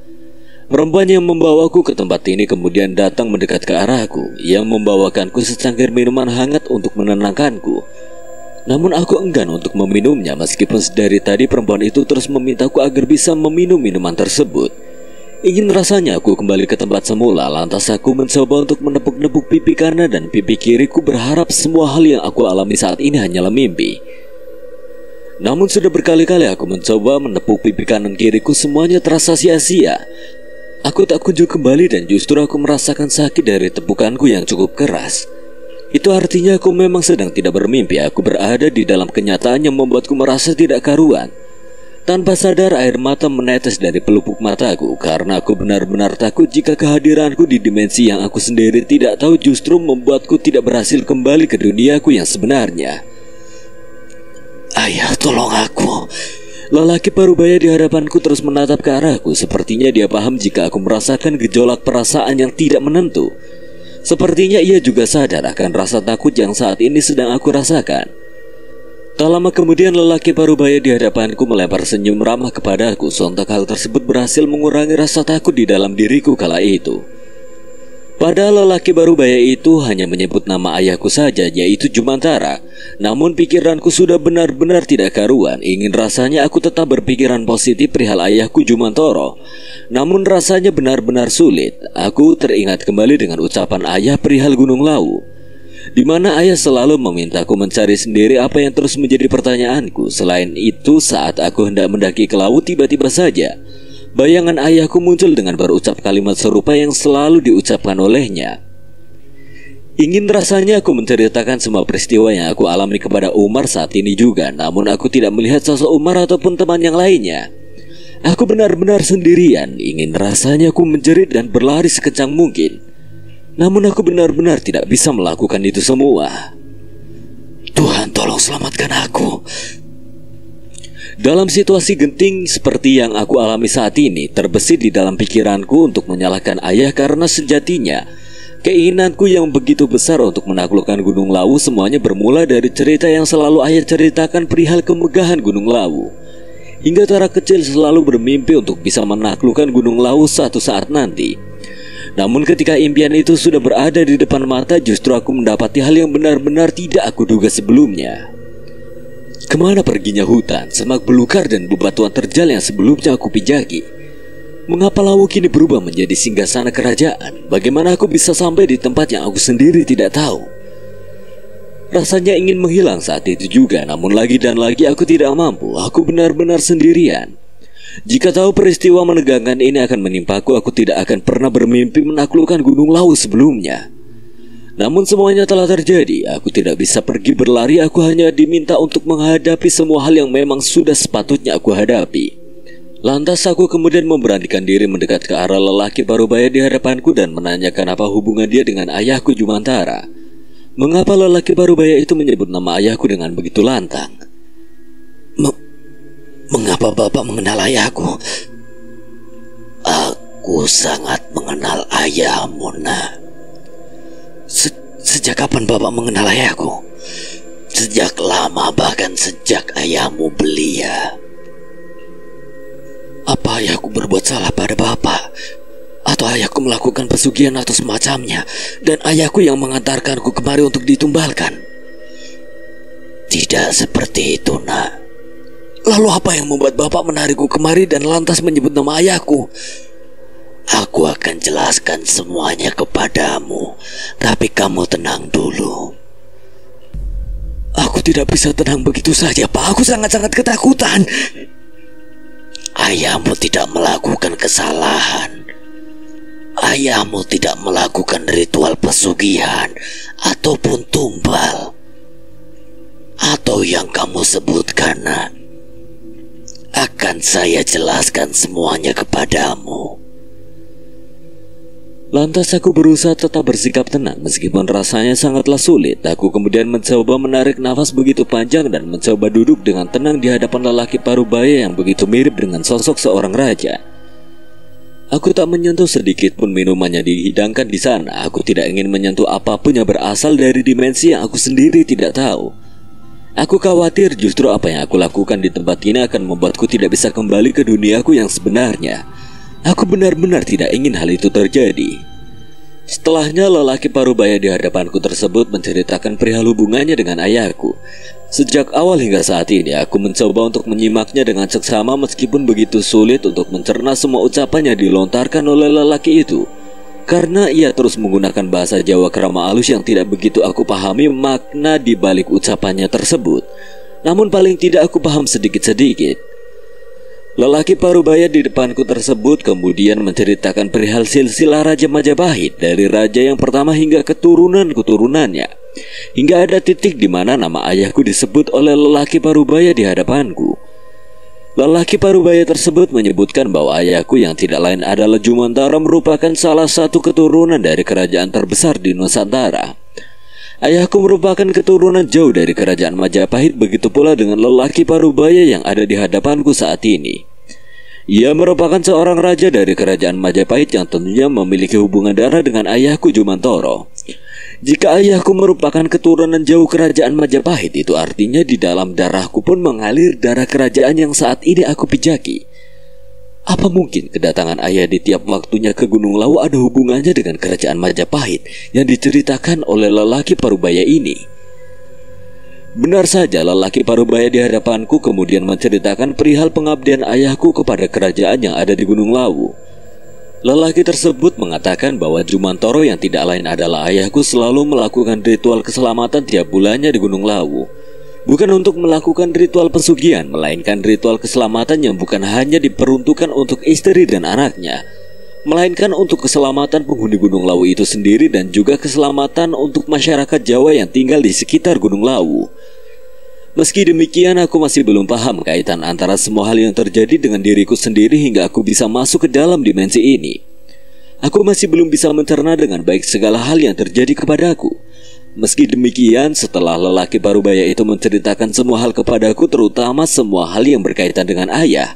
Perempuan yang membawaku ke tempat ini kemudian datang mendekat ke arahku. Ia membawakanku secangkir minuman hangat untuk menenangkanku. Namun aku enggan untuk meminumnya meskipun dari tadi perempuan itu terus memintaku agar bisa meminum minuman tersebut. Ingin rasanya aku kembali ke tempat semula. Lantas aku mencoba untuk menepuk-nepuk pipi kanan dan pipi kiriku, berharap semua hal yang aku alami saat ini hanyalah mimpi. Namun sudah berkali-kali aku mencoba menepuk pipi kanan kiriku, semuanya terasa sia-sia. Aku tak kunjung kembali dan justru aku merasakan sakit dari tepukanku yang cukup keras. Itu artinya aku memang sedang tidak bermimpi. Aku berada di dalam kenyataan yang membuatku merasa tidak karuan. Tanpa sadar air mata menetes dari pelupuk mataku karena aku benar-benar takut jika kehadiranku di dimensi yang aku sendiri tidak tahu justru membuatku tidak berhasil kembali ke duniaku yang sebenarnya. Ayah, tolong aku. Lelaki parubaya di hadapanku terus menatap ke arahku. Sepertinya dia paham jika aku merasakan gejolak perasaan yang tidak menentu. Sepertinya ia juga sadar akan rasa takut yang saat ini sedang aku rasakan. Tak lama kemudian lelaki parubaya di hadapanku melempar senyum ramah kepadaku. Sontak hal tersebut berhasil mengurangi rasa takut di dalam diriku kala itu. Padahal lelaki parubaya itu hanya menyebut nama ayahku saja, yaitu Jumantara. Namun pikiranku sudah benar-benar tidak karuan. Ingin rasanya aku tetap berpikiran positif perihal ayahku Jumantoro. Namun rasanya benar-benar sulit. Aku teringat kembali dengan ucapan ayah perihal Gunung Lawu, di mana ayah selalu memintaku mencari sendiri apa yang terus menjadi pertanyaanku. Selain itu, saat aku hendak mendaki ke Lawu, tiba-tiba saja bayangan ayahku muncul dengan berucap kalimat serupa yang selalu diucapkan olehnya. Ingin rasanya aku menceritakan semua peristiwa yang aku alami kepada Umar saat ini juga. Namun aku tidak melihat sosok Umar ataupun teman yang lainnya. Aku benar-benar sendirian. Ingin rasanya aku menjerit dan berlari sekencang mungkin. Namun aku benar-benar tidak bisa melakukan itu semua. Tuhan, tolong selamatkan aku. Dalam situasi genting seperti yang aku alami saat ini, terbesit di dalam pikiranku untuk menyalahkan ayah karena sejatinya keinginanku yang begitu besar untuk menaklukkan Gunung Lawu semuanya bermula dari cerita yang selalu ayah ceritakan perihal kemegahan Gunung Lawu. Hingga Tara kecil selalu bermimpi untuk bisa menaklukkan Gunung Lawu suatu saat nanti. Namun ketika impian itu sudah berada di depan mata, justru aku mendapati hal yang benar-benar tidak aku duga sebelumnya. Kemana perginya hutan, semak belukar dan bebatuan terjal yang sebelumnya aku pijaki? Mengapa Lawu kini berubah menjadi singgasana kerajaan? Bagaimana aku bisa sampai di tempat yang aku sendiri tidak tahu? Rasanya ingin menghilang saat itu juga, namun lagi dan lagi aku tidak mampu. Aku benar-benar sendirian. Jika tahu peristiwa menegangkan ini akan menimpaku, aku tidak akan pernah bermimpi menaklukkan Gunung Lawu sebelumnya. Namun semuanya telah terjadi. Aku tidak bisa pergi berlari. Aku hanya diminta untuk menghadapi semua hal yang memang sudah sepatutnya aku hadapi. Lantas aku kemudian memberanikan diri mendekat ke arah lelaki parubaya di hadapanku dan menanyakan apa hubungan dia dengan ayahku Jumantara. Mengapa lelaki parubaya itu menyebut nama ayahku dengan begitu lantang? Mengapa Bapak mengenal ayahku? Aku sangat mengenal ayahmu, nak. Sejak kapan Bapak mengenal ayahku? Sejak lama, bahkan sejak ayahmu belia. Apa ayahku berbuat salah pada Bapak? Atau ayahku melakukan pesugihan atau semacamnya, dan ayahku yang mengantarkanku kemari untuk ditumbalkan? Tidak seperti itu, nak. Lalu apa yang membuat Bapak menarikku kemari dan lantas menyebut nama ayahku? Aku akan jelaskan semuanya kepadamu, tapi kamu tenang dulu. Aku tidak bisa tenang begitu saja, Pak. Aku sangat-sangat ketakutan. Ayahmu tidak melakukan kesalahan. Ayahmu tidak melakukan ritual pesugihan ataupun tumbal, atau yang kamu sebutkan, nak. Akan saya jelaskan semuanya kepadamu. Lantas aku berusaha tetap bersikap tenang meskipun rasanya sangatlah sulit. Aku kemudian mencoba menarik nafas begitu panjang dan mencoba duduk dengan tenang di hadapan lelaki parubaya yang begitu mirip dengan sosok seorang raja. Aku tak menyentuh sedikit pun minuman yang dihidangkan di sana. Aku tidak ingin menyentuh apapun yang berasal dari dimensi yang aku sendiri tidak tahu. Aku khawatir justru apa yang aku lakukan di tempat ini akan membuatku tidak bisa kembali ke duniaku yang sebenarnya. Aku benar-benar tidak ingin hal itu terjadi. Setelahnya lelaki parubaya di hadapanku tersebut menceritakan perihal hubungannya dengan ayahku. Sejak awal hingga saat ini aku mencoba untuk menyimaknya dengan seksama meskipun begitu sulit untuk mencerna semua ucapan yang dilontarkan oleh lelaki itu. Karena ia terus menggunakan bahasa Jawa krama alus yang tidak begitu aku pahami makna di balik ucapannya tersebut. Namun paling tidak aku paham sedikit-sedikit. Lelaki parubaya di depanku tersebut kemudian menceritakan perihal silsilah Raja Majapahit dari raja yang pertama hingga keturunan-keturunannya. Hingga ada titik di mana nama ayahku disebut oleh lelaki parubaya di hadapanku. Lelaki parubaya tersebut menyebutkan bahwa ayahku yang tidak lain adalah Jumantara merupakan salah satu keturunan dari kerajaan terbesar di Nusantara. Ayahku merupakan keturunan jauh dari kerajaan Majapahit, begitu pula dengan lelaki parubaya yang ada di hadapanku saat ini. Ia merupakan seorang raja dari kerajaan Majapahit yang tentunya memiliki hubungan darah dengan ayahku Jumantoro. Jika ayahku merupakan keturunan jauh kerajaan Majapahit, itu artinya di dalam darahku pun mengalir darah kerajaan yang saat ini aku pijaki. Apa mungkin kedatangan ayah di tiap waktunya ke Gunung Lawu ada hubungannya dengan kerajaan Majapahit yang diceritakan oleh lelaki parubaya ini? Benar saja, lelaki parubaya di hadapanku kemudian menceritakan perihal pengabdian ayahku kepada kerajaan yang ada di Gunung Lawu. Lelaki tersebut mengatakan bahwa Jumantoro yang tidak lain adalah ayahku selalu melakukan ritual keselamatan tiap bulannya di Gunung Lawu. Bukan untuk melakukan ritual pesugihan, melainkan ritual keselamatan yang bukan hanya diperuntukkan untuk istri dan anaknya, melainkan untuk keselamatan penghuni Gunung Lawu itu sendiri dan juga keselamatan untuk masyarakat Jawa yang tinggal di sekitar Gunung Lawu. Meski demikian, aku masih belum paham kaitan antara semua hal yang terjadi dengan diriku sendiri hingga aku bisa masuk ke dalam dimensi ini. Aku masih belum bisa mencerna dengan baik segala hal yang terjadi kepadaku. Meski demikian, setelah lelaki parubaya itu menceritakan semua hal kepadaku, terutama semua hal yang berkaitan dengan ayah,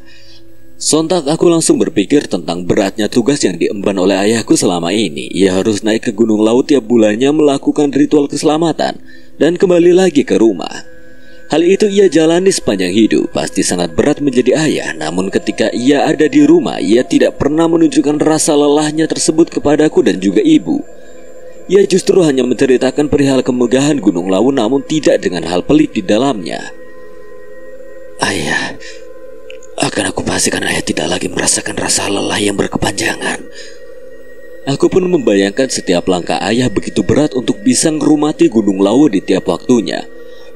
sontak aku langsung berpikir tentang beratnya tugas yang diemban oleh ayahku selama ini. Ia harus naik ke Gunung Lawu tiap bulannya melakukan ritual keselamatan dan kembali lagi ke rumah. Hal itu ia jalani sepanjang hidup. Pasti sangat berat menjadi ayah. Namun ketika ia ada di rumah, ia tidak pernah menunjukkan rasa lelahnya tersebut kepadaku dan juga ibu. Ia justru hanya menceritakan perihal kemegahan Gunung Lawu, namun tidak dengan hal pelik di dalamnya. Ayah, akan aku pastikan ayah tidak lagi merasakan rasa lelah yang berkepanjangan. Aku pun membayangkan setiap langkah ayah begitu berat untuk bisa ngerumati Gunung Lawu di tiap waktunya.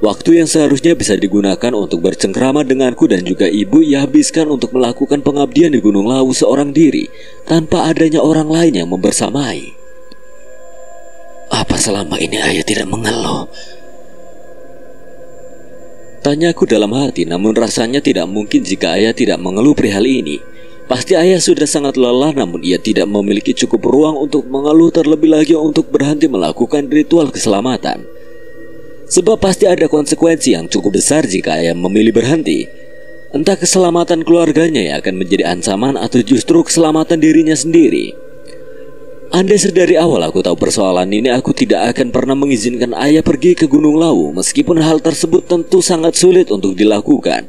Waktu yang seharusnya bisa digunakan untuk bercengkrama denganku dan juga ibu, ia habiskan untuk melakukan pengabdian di Gunung Lawu seorang diri, tanpa adanya orang lain yang membersamai. Apa selama ini ayah tidak mengeluh? Tanyaku dalam hati, namun rasanya tidak mungkin jika ayah tidak mengeluh perihal ini. Pasti ayah sudah sangat lelah, namun ia tidak memiliki cukup ruang untuk mengeluh, terlebih lagi untuk berhenti melakukan ritual keselamatan. Sebab pasti ada konsekuensi yang cukup besar jika ayah memilih berhenti. Entah keselamatan keluarganya yang akan menjadi ancaman atau justru keselamatan dirinya sendiri. Andai dari awal aku tahu persoalan ini, aku tidak akan pernah mengizinkan ayah pergi ke Gunung Lawu, meskipun hal tersebut tentu sangat sulit untuk dilakukan.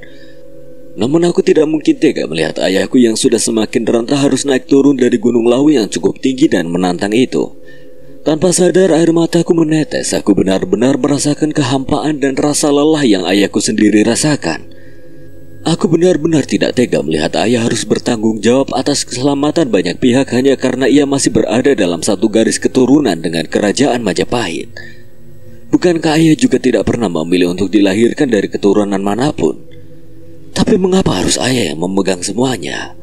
Namun aku tidak mungkin tega melihat ayahku yang sudah semakin rentah harus naik turun dari Gunung Lawu yang cukup tinggi dan menantang itu. Tanpa sadar air mataku menetes. Aku benar-benar merasakan kehampaan dan rasa lelah yang ayahku sendiri rasakan. Aku benar-benar tidak tega melihat ayah harus bertanggung jawab atas keselamatan banyak pihak hanya karena ia masih berada dalam satu garis keturunan dengan kerajaan Majapahit. Bukankah ayah juga tidak pernah memilih untuk dilahirkan dari keturunan manapun? Tapi mengapa harus ayah yang memegang semuanya?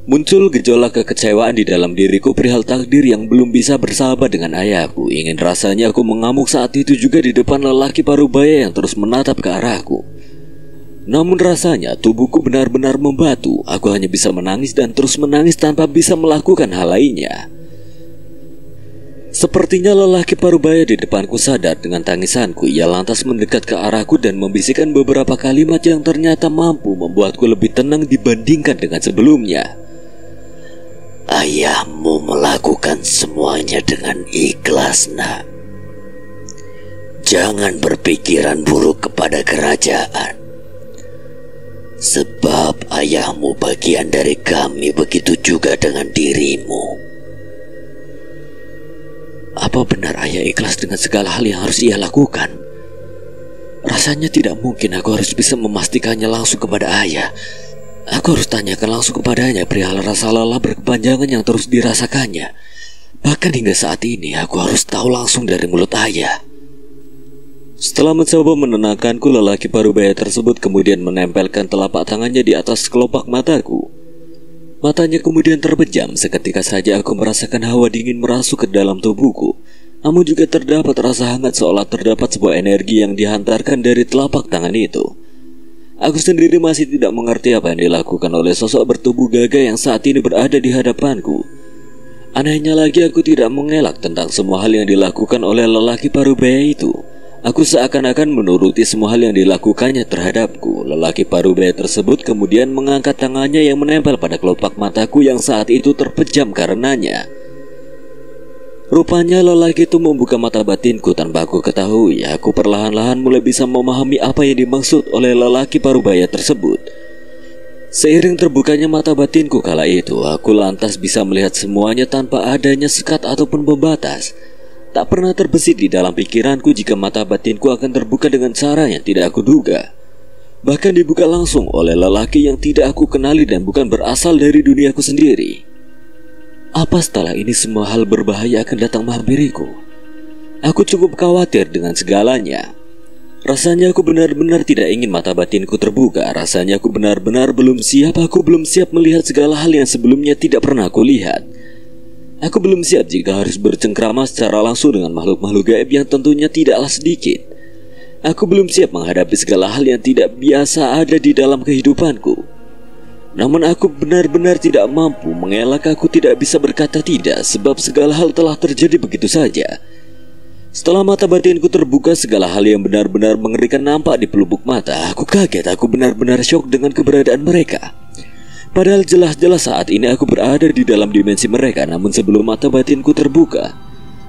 Muncul gejolak kekecewaan di dalam diriku perihal takdir yang belum bisa bersahabat dengan ayahku. Ingin rasanya aku mengamuk saat itu juga di depan lelaki parubaya yang terus menatap ke arahku. Namun rasanya tubuhku benar-benar membatu. Aku hanya bisa menangis dan terus menangis tanpa bisa melakukan hal lainnya. Sepertinya lelaki parubaya di depanku sadar dengan tangisanku. Ia lantas mendekat ke arahku dan membisikkan beberapa kalimat yang ternyata mampu membuatku lebih tenang dibandingkan dengan sebelumnya. Ayahmu melakukan semuanya dengan ikhlas, nak. Jangan berpikiran buruk kepada kerajaan. Sebab ayahmu bagian dari kami, begitu juga dengan dirimu. Apa benar ayah ikhlas dengan segala hal yang harus ia lakukan? Rasanya tidak mungkin aku harus bisa memastikannya langsung kepada ayah. Aku harus tanyakan langsung kepadanya perihal rasa lelah berkepanjangan yang terus dirasakannya. Bahkan hingga saat ini aku harus tahu langsung dari mulut ayah. Setelah mencoba menenangkanku, lelaki parubaya tersebut kemudian menempelkan telapak tangannya di atas kelopak mataku. Matanya kemudian terbejam. Seketika saja aku merasakan hawa dingin merasuk ke dalam tubuhku. Namun juga terdapat rasa hangat seolah terdapat sebuah energi yang dihantarkan dari telapak tangan itu. Aku sendiri masih tidak mengerti apa yang dilakukan oleh sosok bertubuh gagah yang saat ini berada di hadapanku. Anehnya lagi, aku tidak mengelak tentang semua hal yang dilakukan oleh lelaki parubaya itu. Aku seakan-akan menuruti semua hal yang dilakukannya terhadapku. Lelaki parubaya tersebut kemudian mengangkat tangannya yang menempel pada kelopak mataku yang saat itu terpejam karenanya. Rupanya lelaki itu membuka mata batinku tanpa aku ketahui. Aku perlahan-lahan mulai bisa memahami apa yang dimaksud oleh lelaki parubaya tersebut. Seiring terbukanya mata batinku kala itu, aku lantas bisa melihat semuanya tanpa adanya sekat ataupun pembatas. Tak pernah terbesit di dalam pikiranku jika mata batinku akan terbuka dengan cara yang tidak aku duga. Bahkan dibuka langsung oleh lelaki yang tidak aku kenali dan bukan berasal dari duniaku sendiri. Apa setelah ini semua hal berbahaya akan datang menghampiriku? Aku cukup khawatir dengan segalanya. Rasanya aku benar-benar tidak ingin mata batinku terbuka. Rasanya aku benar-benar belum siap. Aku belum siap melihat segala hal yang sebelumnya tidak pernah aku lihat. Aku belum siap jika harus bercengkrama secara langsung dengan makhluk-makhluk gaib yang tentunya tidaklah sedikit. Aku belum siap menghadapi segala hal yang tidak biasa ada di dalam kehidupanku. Namun aku benar-benar tidak mampu mengelak. Aku tidak bisa berkata tidak, sebab segala hal telah terjadi begitu saja. Setelah mata batinku terbuka, segala hal yang benar-benar mengerikan nampak di pelupuk mata. Aku kaget, aku benar-benar syok dengan keberadaan mereka. Padahal jelas-jelas saat ini aku berada di dalam dimensi mereka. Namun sebelum mata batinku terbuka,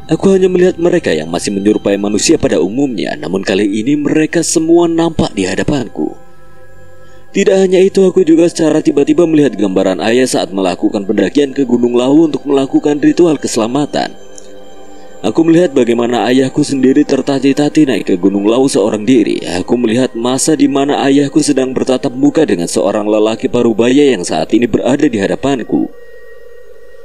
aku hanya melihat mereka yang masih menyerupai manusia pada umumnya. Namun kali ini mereka semua nampak di hadapanku. Tidak hanya itu, aku juga secara tiba-tiba melihat gambaran ayah saat melakukan pendakian ke Gunung Lawu untuk melakukan ritual keselamatan. Aku melihat bagaimana ayahku sendiri tertatih-tatih naik ke Gunung Lawu seorang diri. Aku melihat masa di mana ayahku sedang bertatap muka dengan seorang lelaki parubaya yang saat ini berada di hadapanku.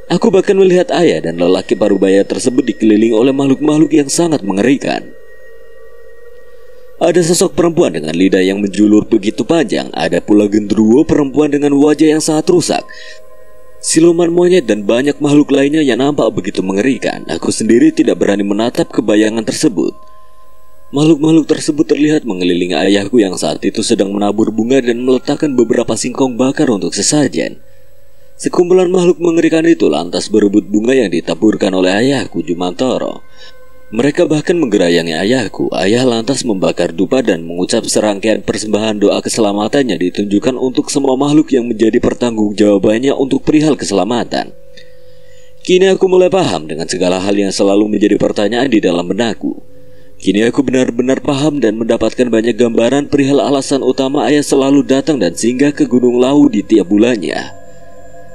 Aku bahkan melihat ayah dan lelaki parubaya tersebut dikelilingi oleh makhluk-makhluk yang sangat mengerikan. Ada sosok perempuan dengan lidah yang menjulur begitu panjang. Ada pula genderuwo perempuan dengan wajah yang sangat rusak, siluman monyet dan banyak makhluk lainnya yang nampak begitu mengerikan. Aku sendiri tidak berani menatap ke bayangan tersebut. Makhluk-makhluk tersebut terlihat mengelilingi ayahku yang saat itu sedang menabur bunga dan meletakkan beberapa singkong bakar untuk sesajen. Sekumpulan makhluk mengerikan itu lantas berebut bunga yang ditaburkan oleh ayahku Jumantoro. Mereka bahkan menggerayangi ayahku. Ayah lantas membakar dupa dan mengucap serangkaian persembahan doa keselamatan yang ditunjukkan untuk semua makhluk yang menjadi pertanggungjawabannya untuk perihal keselamatan. Kini aku mulai paham dengan segala hal yang selalu menjadi pertanyaan di dalam benakku. Kini aku benar-benar paham dan mendapatkan banyak gambaran perihal alasan utama ayah selalu datang dan singgah ke Gunung Lawu di tiap bulannya.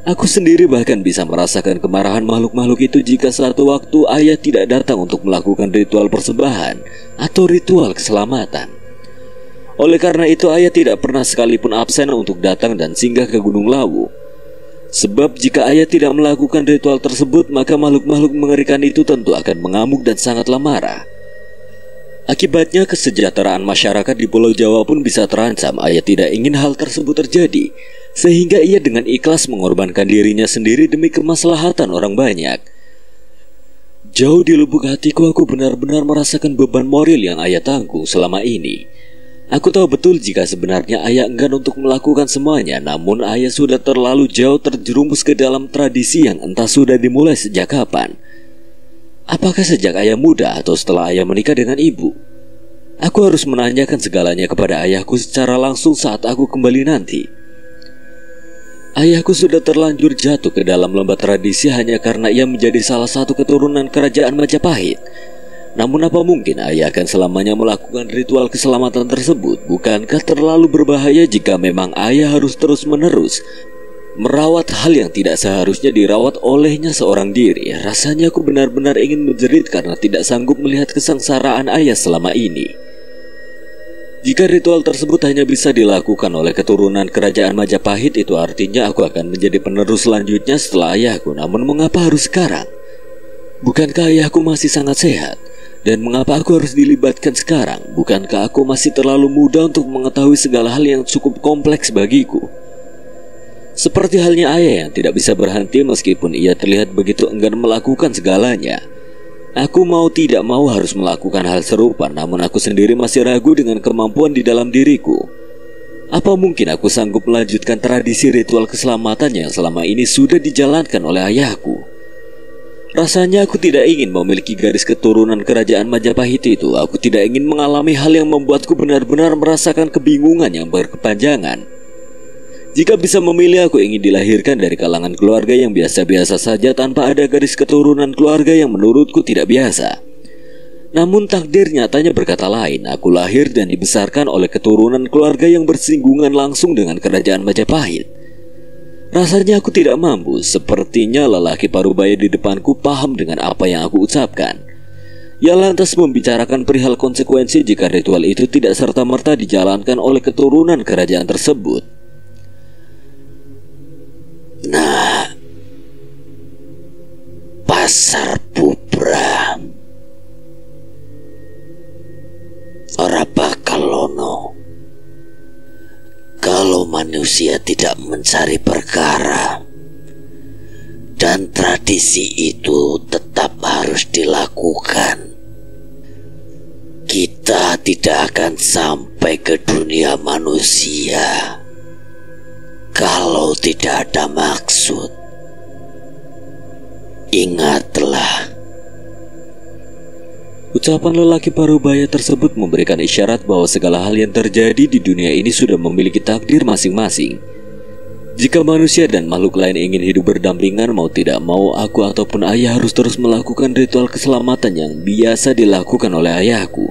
Aku sendiri bahkan bisa merasakan kemarahan makhluk-makhluk itu jika suatu waktu ayah tidak datang untuk melakukan ritual persembahan atau ritual keselamatan. Oleh karena itu ayah tidak pernah sekalipun absen untuk datang dan singgah ke Gunung Lawu. Sebab jika ayah tidak melakukan ritual tersebut, maka makhluk-makhluk mengerikan itu tentu akan mengamuk dan sangatlah marah. Akibatnya kesejahteraan masyarakat di Pulau Jawa pun bisa terancam. Ayah tidak ingin hal tersebut terjadi, sehingga ia dengan ikhlas mengorbankan dirinya sendiri demi kemaslahatan orang banyak. Jauh di lubuk hatiku aku benar-benar merasakan beban moral yang ayah tanggung selama ini. Aku tahu betul jika sebenarnya ayah enggan untuk melakukan semuanya, namun ayah sudah terlalu jauh terjerumus ke dalam tradisi yang entah sudah dimulai sejak kapan. Apakah sejak ayah muda atau setelah ayah menikah dengan ibu? Aku harus menanyakan segalanya kepada ayahku secara langsung saat aku kembali nanti. Ayahku sudah terlanjur jatuh ke dalam lembah tradisi hanya karena ia menjadi salah satu keturunan kerajaan Majapahit. Namun apa mungkin ayah akan selamanya melakukan ritual keselamatan tersebut? Bukankah terlalu berbahaya jika memang ayah harus terus-menerus merawat hal yang tidak seharusnya dirawat olehnya seorang diri? Rasanya aku benar-benar ingin menjerit karena tidak sanggup melihat kesengsaraan ayah selama ini. Jika ritual tersebut hanya bisa dilakukan oleh keturunan kerajaan Majapahit, itu artinya aku akan menjadi penerus selanjutnya setelah ayahku. Namun mengapa harus sekarang? Bukankah ayahku masih sangat sehat? Dan mengapa aku harus dilibatkan sekarang? Bukankah aku masih terlalu muda untuk mengetahui segala hal yang cukup kompleks bagiku? Seperti halnya ayah yang tidak bisa berhenti meskipun ia terlihat begitu enggan melakukan segalanya. Aku mau tidak mau harus melakukan hal serupa, namun aku sendiri masih ragu dengan kemampuan di dalam diriku. Apa mungkin aku sanggup melanjutkan tradisi ritual keselamatan yang selama ini sudah dijalankan oleh ayahku? Rasanya aku tidak ingin memiliki garis keturunan kerajaan Majapahit itu. Aku tidak ingin mengalami hal yang membuatku benar-benar merasakan kebingungan yang berkepanjangan. Jika bisa memilih, aku ingin dilahirkan dari kalangan keluarga yang biasa-biasa saja tanpa ada garis keturunan keluarga yang menurutku tidak biasa. Namun takdir nyatanya berkata lain. Aku lahir dan dibesarkan oleh keturunan keluarga yang bersinggungan langsung dengan kerajaan Majapahit. Rasanya aku tidak mampu. Sepertinya lelaki parubaya di depanku paham dengan apa yang aku ucapkan. Ia lantas membicarakan perihal konsekuensi jika ritual itu tidak serta-merta dijalankan oleh keturunan kerajaan tersebut. Nah, Pasar Bubra ora bakal lono kalau manusia tidak mencari perkara, dan tradisi itu tetap harus dilakukan. Kita tidak akan sampai ke dunia manusia kalau tidak ada maksud. Ingatlah. Ucapan lelaki parubaya tersebut memberikan isyarat bahwa segala hal yang terjadi di dunia ini sudah memiliki takdir masing-masing. Jika manusia dan makhluk lain ingin hidup berdampingan, mau tidak mau aku ataupun ayah harus terus melakukan ritual keselamatan yang biasa dilakukan oleh ayahku.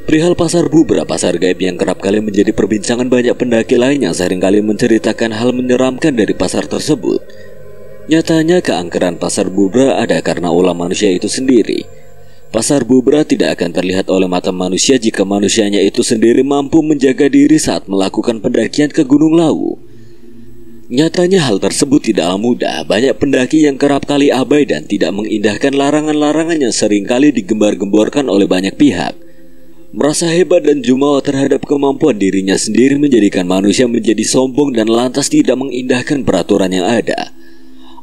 Perihal pasar Bubra, pasar gaib yang kerap kali menjadi perbincangan banyak pendaki lain yang seringkali menceritakan hal menyeramkan dari pasar tersebut. Nyatanya keangkeran pasar Bubra ada karena ulah manusia itu sendiri. Pasar Bubra tidak akan terlihat oleh mata manusia jika manusianya itu sendiri mampu menjaga diri saat melakukan pendakian ke Gunung Lawu. Nyatanya hal tersebut tidaklah mudah. Banyak pendaki yang kerap kali abai dan tidak mengindahkan larangan-larangan yang seringkali digembar-gemborkan oleh banyak pihak. Merasa hebat dan jumawa terhadap kemampuan dirinya sendiri menjadikan manusia menjadi sombong dan lantas tidak mengindahkan peraturan yang ada.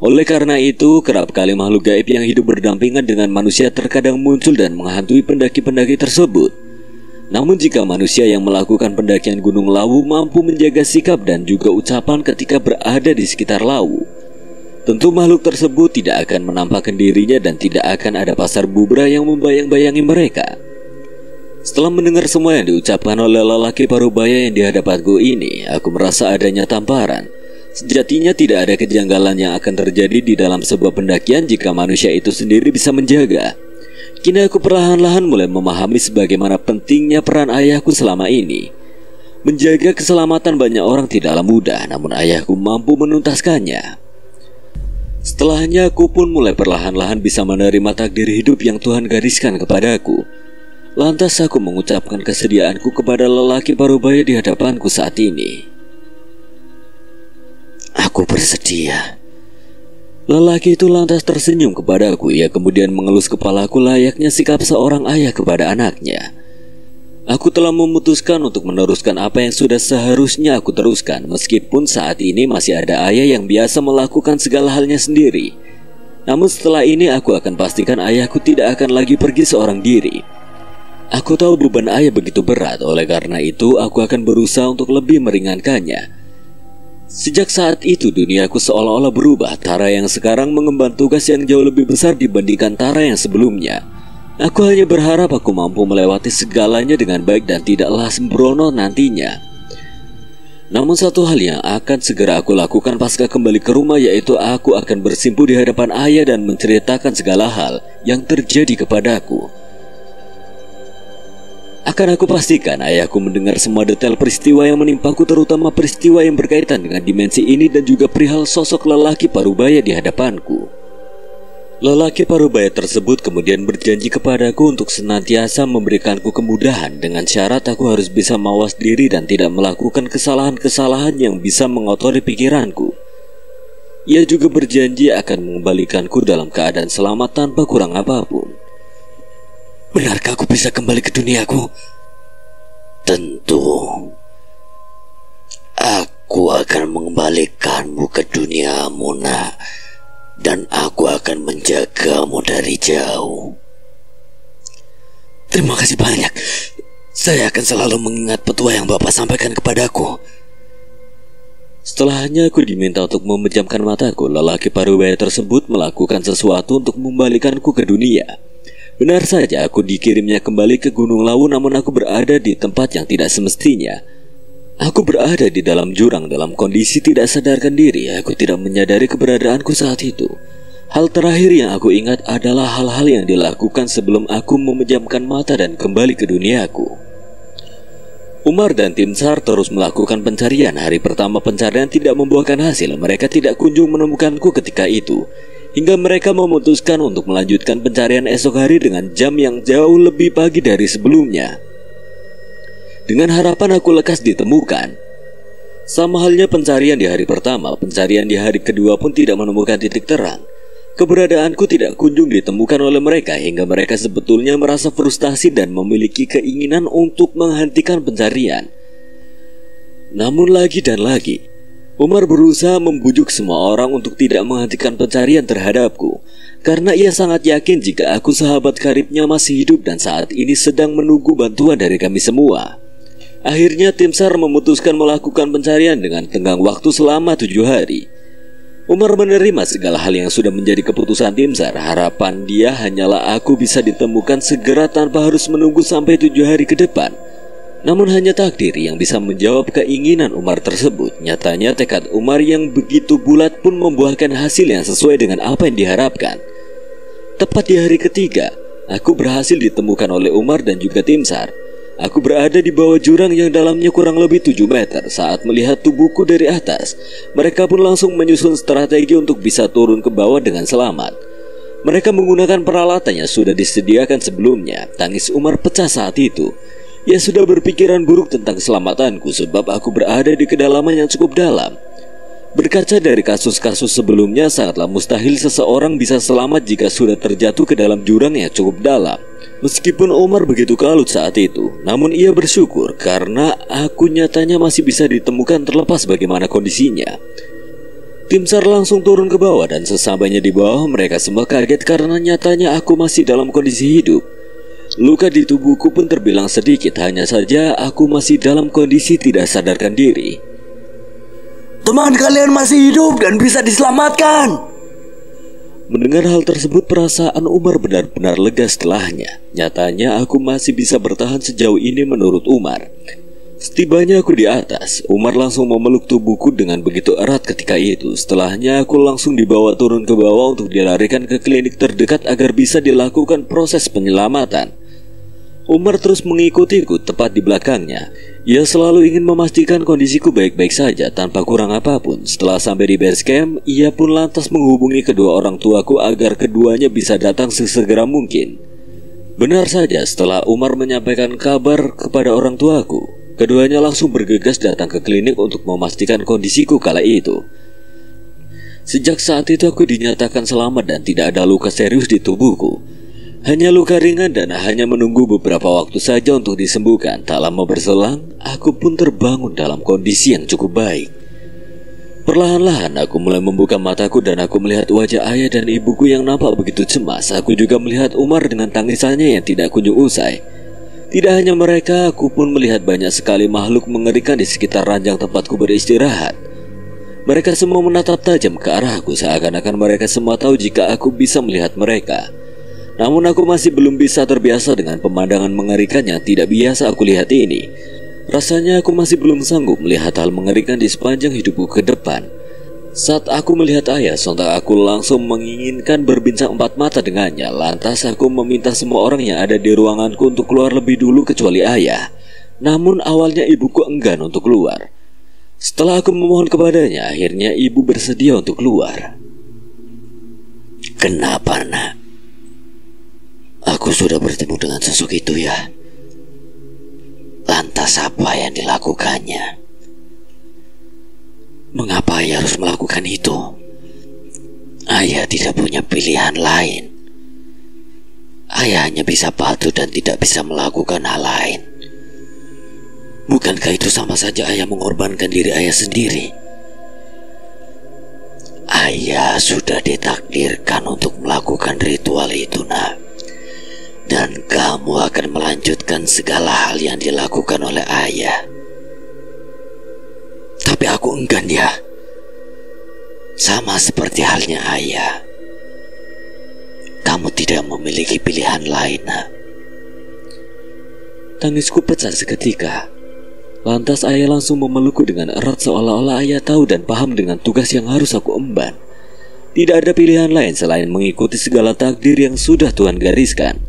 Oleh karena itu, kerap kali makhluk gaib yang hidup berdampingan dengan manusia terkadang muncul dan menghantui pendaki-pendaki tersebut. Namun jika manusia yang melakukan pendakian Gunung Lawu mampu menjaga sikap dan juga ucapan ketika berada di sekitar Lawu, tentu makhluk tersebut tidak akan menampakkan dirinya dan tidak akan ada pasar Bubra yang membayang-bayangi mereka. Setelah mendengar semua yang diucapkan oleh lelaki parubaya yang di hadapanku ini, aku merasa adanya tamparan. Sejatinya tidak ada kejanggalan yang akan terjadi di dalam sebuah pendakian jika manusia itu sendiri bisa menjaga. Kini aku perlahan-lahan mulai memahami sebagaimana pentingnya peran ayahku selama ini. Menjaga keselamatan banyak orang tidaklah mudah, namun ayahku mampu menuntaskannya. Setelahnya aku pun mulai perlahan-lahan bisa menerima takdir hidup yang Tuhan gariskan kepadaku. Lantas aku mengucapkan kesediaanku kepada lelaki parubaya di hadapanku saat ini. Aku bersedia. Lelaki itu lantas tersenyum kepadaku. Ia kemudian mengelus kepalaku layaknya sikap seorang ayah kepada anaknya. Aku telah memutuskan untuk meneruskan apa yang sudah seharusnya aku teruskan, meskipun saat ini masih ada ayah yang biasa melakukan segala halnya sendiri. Namun setelah ini aku akan pastikan ayahku tidak akan lagi pergi seorang diri. Aku tahu beban ayah begitu berat, oleh karena itu aku akan berusaha untuk lebih meringankannya. Sejak saat itu duniaku seolah-olah berubah. Tara yang sekarang mengemban tugas yang jauh lebih besar dibandingkan Tara yang sebelumnya. Aku hanya berharap aku mampu melewati segalanya dengan baik dan tidaklah sembrono nantinya. Namun satu hal yang akan segera aku lakukan pasca kembali ke rumah, yaitu aku akan bersimpuh di hadapan ayah dan menceritakan segala hal yang terjadi kepadaku. Akan aku pastikan ayahku mendengar semua detail peristiwa yang menimpaku, terutama peristiwa yang berkaitan dengan dimensi ini dan juga perihal sosok lelaki parubaya di hadapanku. Lelaki parubaya tersebut kemudian berjanji kepadaku untuk senantiasa memberikanku kemudahan dengan syarat aku harus bisa mawas diri dan tidak melakukan kesalahan-kesalahan yang bisa mengotori pikiranku. Ia juga berjanji akan mengembalikanku dalam keadaan selamat tanpa kurang apapun. Benarkah aku bisa kembali ke duniaku? Tentu. Aku akan mengembalikanmu ke duniamu, nak. Dan aku akan menjagamu dari jauh. Terima kasih banyak. Saya akan selalu mengingat petua yang Bapak sampaikan kepadaku. Setelahnya aku diminta untuk memejamkan mataku. Lelaki parubaya tersebut melakukan sesuatu untuk membalikanku ke dunia. Benar saja, aku dikirimnya kembali ke Gunung Lawu, namun aku berada di tempat yang tidak semestinya. Aku berada di dalam jurang dalam kondisi tidak sadarkan diri. Aku tidak menyadari keberadaanku saat itu. Hal terakhir yang aku ingat adalah hal-hal yang dilakukan sebelum aku memejamkan mata dan kembali ke duniaku. Umar dan tim SAR terus melakukan pencarian. Hari pertama pencarian tidak membuahkan hasil. Mereka tidak kunjung menemukanku ketika itu, hingga mereka memutuskan untuk melanjutkan pencarian esok hari dengan jam yang jauh lebih pagi dari sebelumnya, dengan harapan aku lekas ditemukan. Sama halnya pencarian di hari pertama, pencarian di hari kedua pun tidak menemukan titik terang. Keberadaanku tidak kunjung ditemukan oleh mereka, hingga mereka sebetulnya merasa frustasi dan memiliki keinginan untuk menghentikan pencarian. Namun lagi dan lagi Umar berusaha membujuk semua orang untuk tidak menghentikan pencarian terhadapku, karena ia sangat yakin jika aku sahabat karibnya masih hidup dan saat ini sedang menunggu bantuan dari kami semua. Akhirnya tim SAR memutuskan melakukan pencarian dengan tenggang waktu selama 7 hari. Umar menerima segala hal yang sudah menjadi keputusan tim SAR. Harapan dia hanyalah aku bisa ditemukan segera tanpa harus menunggu sampai 7 hari ke depan. Namun hanya takdir yang bisa menjawab keinginan Umar tersebut. Nyatanya tekad Umar yang begitu bulat pun membuahkan hasil yang sesuai dengan apa yang diharapkan. Tepat di hari ketiga, aku berhasil ditemukan oleh Umar dan juga tim SAR. Aku berada di bawah jurang yang dalamnya kurang lebih 7 meter. Saat melihat tubuhku dari atas, mereka pun langsung menyusun strategi untuk bisa turun ke bawah dengan selamat. Mereka menggunakan peralatan yang sudah disediakan sebelumnya. Tangis Umar pecah saat itu. Ia sudah berpikiran buruk tentang keselamatanku sebab aku berada di kedalaman yang cukup dalam. Berkaca dari kasus-kasus sebelumnya, sangatlah mustahil seseorang bisa selamat jika sudah terjatuh ke dalam jurang yang cukup dalam. Meskipun Umar begitu kalut saat itu, namun ia bersyukur karena aku nyatanya masih bisa ditemukan terlepas bagaimana kondisinya. Tim SAR langsung turun ke bawah dan sesampainya di bawah mereka semua kaget karena nyatanya aku masih dalam kondisi hidup. Luka di tubuhku pun terbilang sedikit, hanya saja aku masih dalam kondisi tidak sadarkan diri. Teman kalian masih hidup dan bisa diselamatkan. Mendengar hal tersebut, perasaan Umar benar-benar lega setelahnya. Nyatanya aku masih bisa bertahan sejauh ini menurut Umar. Setibanya aku di atas, Umar langsung memeluk tubuhku dengan begitu erat ketika itu. Setelahnya aku langsung dibawa turun ke bawah untuk dilarikan ke klinik terdekat agar bisa dilakukan proses penyelamatan. Umar terus mengikutiku tepat di belakangnya. Ia selalu ingin memastikan kondisiku baik-baik saja tanpa kurang apapun. Setelah sampai di base camp, ia pun lantas menghubungi kedua orang tuaku agar keduanya bisa datang sesegera mungkin. Benar saja, setelah Umar menyampaikan kabar kepada orang tuaku, keduanya langsung bergegas datang ke klinik untuk memastikan kondisiku kala itu. Sejak saat itu aku dinyatakan selamat dan tidak ada luka serius di tubuhku. Hanya luka ringan dan hanya menunggu beberapa waktu saja untuk disembuhkan. Tak lama berselang, aku pun terbangun dalam kondisi yang cukup baik. Perlahan-lahan aku mulai membuka mataku dan aku melihat wajah ayah dan ibuku yang nampak begitu cemas. Aku juga melihat Umar dengan tangisannya yang tidak kunjung usai. Tidak hanya mereka, aku pun melihat banyak sekali makhluk mengerikan di sekitar ranjang tempatku beristirahat. Mereka semua menatap tajam ke arahku, seakan-akan mereka semua tahu jika aku bisa melihat mereka. Namun aku masih belum bisa terbiasa dengan pemandangan mengerikan yang tidak biasa aku lihat ini. Rasanya aku masih belum sanggup melihat hal mengerikan di sepanjang hidupku ke depan. Saat aku melihat ayah, sontak aku langsung menginginkan berbincang empat mata dengannya. Lantas aku meminta semua orang yang ada di ruanganku untuk keluar lebih dulu kecuali ayah. Namun awalnya ibuku enggan untuk keluar. Setelah aku memohon kepadanya, akhirnya ibu bersedia untuk keluar. Kenapa, nak? Aku sudah bertemu dengan sosok itu ya. Lantas apa yang dilakukannya? Mengapa ayah harus melakukan itu? Ayah tidak punya pilihan lain. Ayah hanya bisa patuh dan tidak bisa melakukan hal lain. Bukankah itu sama saja ayah mengorbankan diri ayah sendiri? Ayah sudah ditakdirkan untuk melakukan ritual itu, nak. Dan kamu akan melanjutkan segala hal yang dilakukan oleh ayah. Tapi aku enggan ya. Sama seperti halnya ayah. Kamu tidak memiliki pilihan lain, nak. Tangisku pecah seketika. Lantas ayah langsung memelukku dengan erat seolah-olah ayah tahu dan paham dengan tugas yang harus aku emban. Tidak ada pilihan lain selain mengikuti segala takdir yang sudah Tuhan gariskan.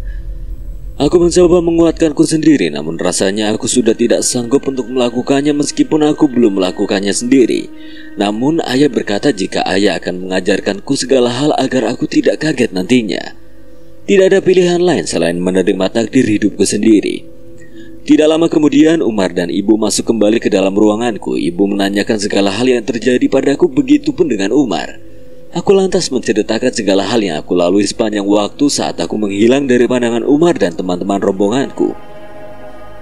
Aku mencoba menguatkanku sendiri, namun rasanya aku sudah tidak sanggup untuk melakukannya meskipun aku belum melakukannya sendiri. Namun ayah berkata jika ayah akan mengajarkanku segala hal agar aku tidak kaget nantinya. Tidak ada pilihan lain selain menerima takdir hidupku sendiri. Tidak lama kemudian Umar dan ibu masuk kembali ke dalam ruanganku. Ibu menanyakan segala hal yang terjadi padaku, begitupun dengan Umar. Aku lantas menceritakan segala hal yang aku lalui sepanjang waktu saat aku menghilang dari pandangan Umar dan teman-teman rombonganku.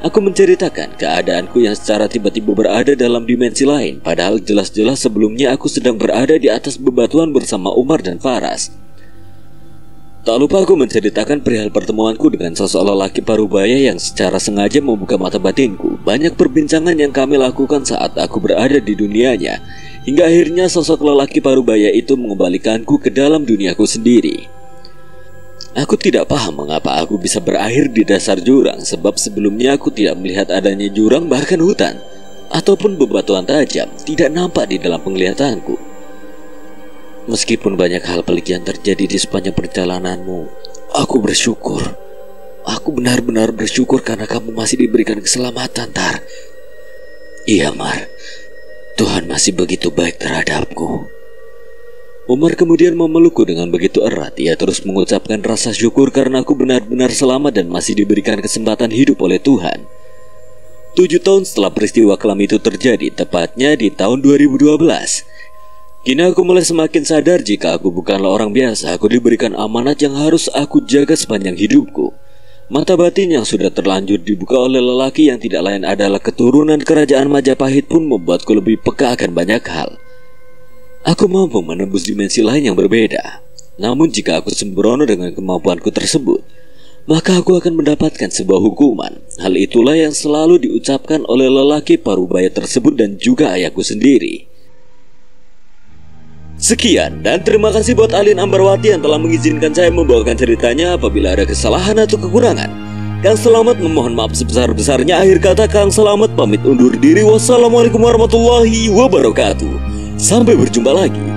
Aku menceritakan keadaanku yang secara tiba-tiba berada dalam dimensi lain, padahal jelas-jelas sebelumnya aku sedang berada di atas bebatuan bersama Umar dan Faras. Tak lupa aku menceritakan perihal pertemuanku dengan sosok lelaki parubaya yang secara sengaja membuka mata batinku. Banyak perbincangan yang kami lakukan saat aku berada di dunianya, hingga akhirnya sosok lelaki parubaya itu mengembalikanku ke dalam duniaku sendiri. Aku tidak paham mengapa aku bisa berakhir di dasar jurang, sebab sebelumnya aku tidak melihat adanya jurang, bahkan hutan ataupun bebatuan tajam tidak nampak di dalam penglihatanku. Meskipun banyak hal pelik yang terjadi di sepanjang perjalananmu, aku bersyukur. Aku benar-benar bersyukur karena kamu masih diberikan keselamatan, Tar. Iya, Mar. Tuhan masih begitu baik terhadapku. Umar kemudian memelukku dengan begitu erat. Ia terus mengucapkan rasa syukur karena aku benar-benar selamat dan masih diberikan kesempatan hidup oleh Tuhan. 7 tahun setelah peristiwa kelam itu terjadi, tepatnya di tahun 2012, kini aku mulai semakin sadar jika aku bukanlah orang biasa. Aku diberikan amanat yang harus aku jaga sepanjang hidupku. Mata batin yang sudah terlanjur dibuka oleh lelaki yang tidak lain adalah keturunan kerajaan Majapahit pun membuatku lebih peka akan banyak hal. Aku mampu menembus dimensi lain yang berbeda. Namun jika aku sembrono dengan kemampuanku tersebut, maka aku akan mendapatkan sebuah hukuman. Hal itulah yang selalu diucapkan oleh lelaki parubaya tersebut dan juga ayahku sendiri. Sekian, dan terima kasih buat Alin Ambarwati yang telah mengizinkan saya membawakan ceritanya. Apabila ada kesalahan atau kekurangan, Kang Selamat memohon maaf sebesar-besarnya. Akhir kata, Kang Selamat pamit undur diri. Wassalamualaikum warahmatullahi wabarakatuh. Sampai berjumpa lagi.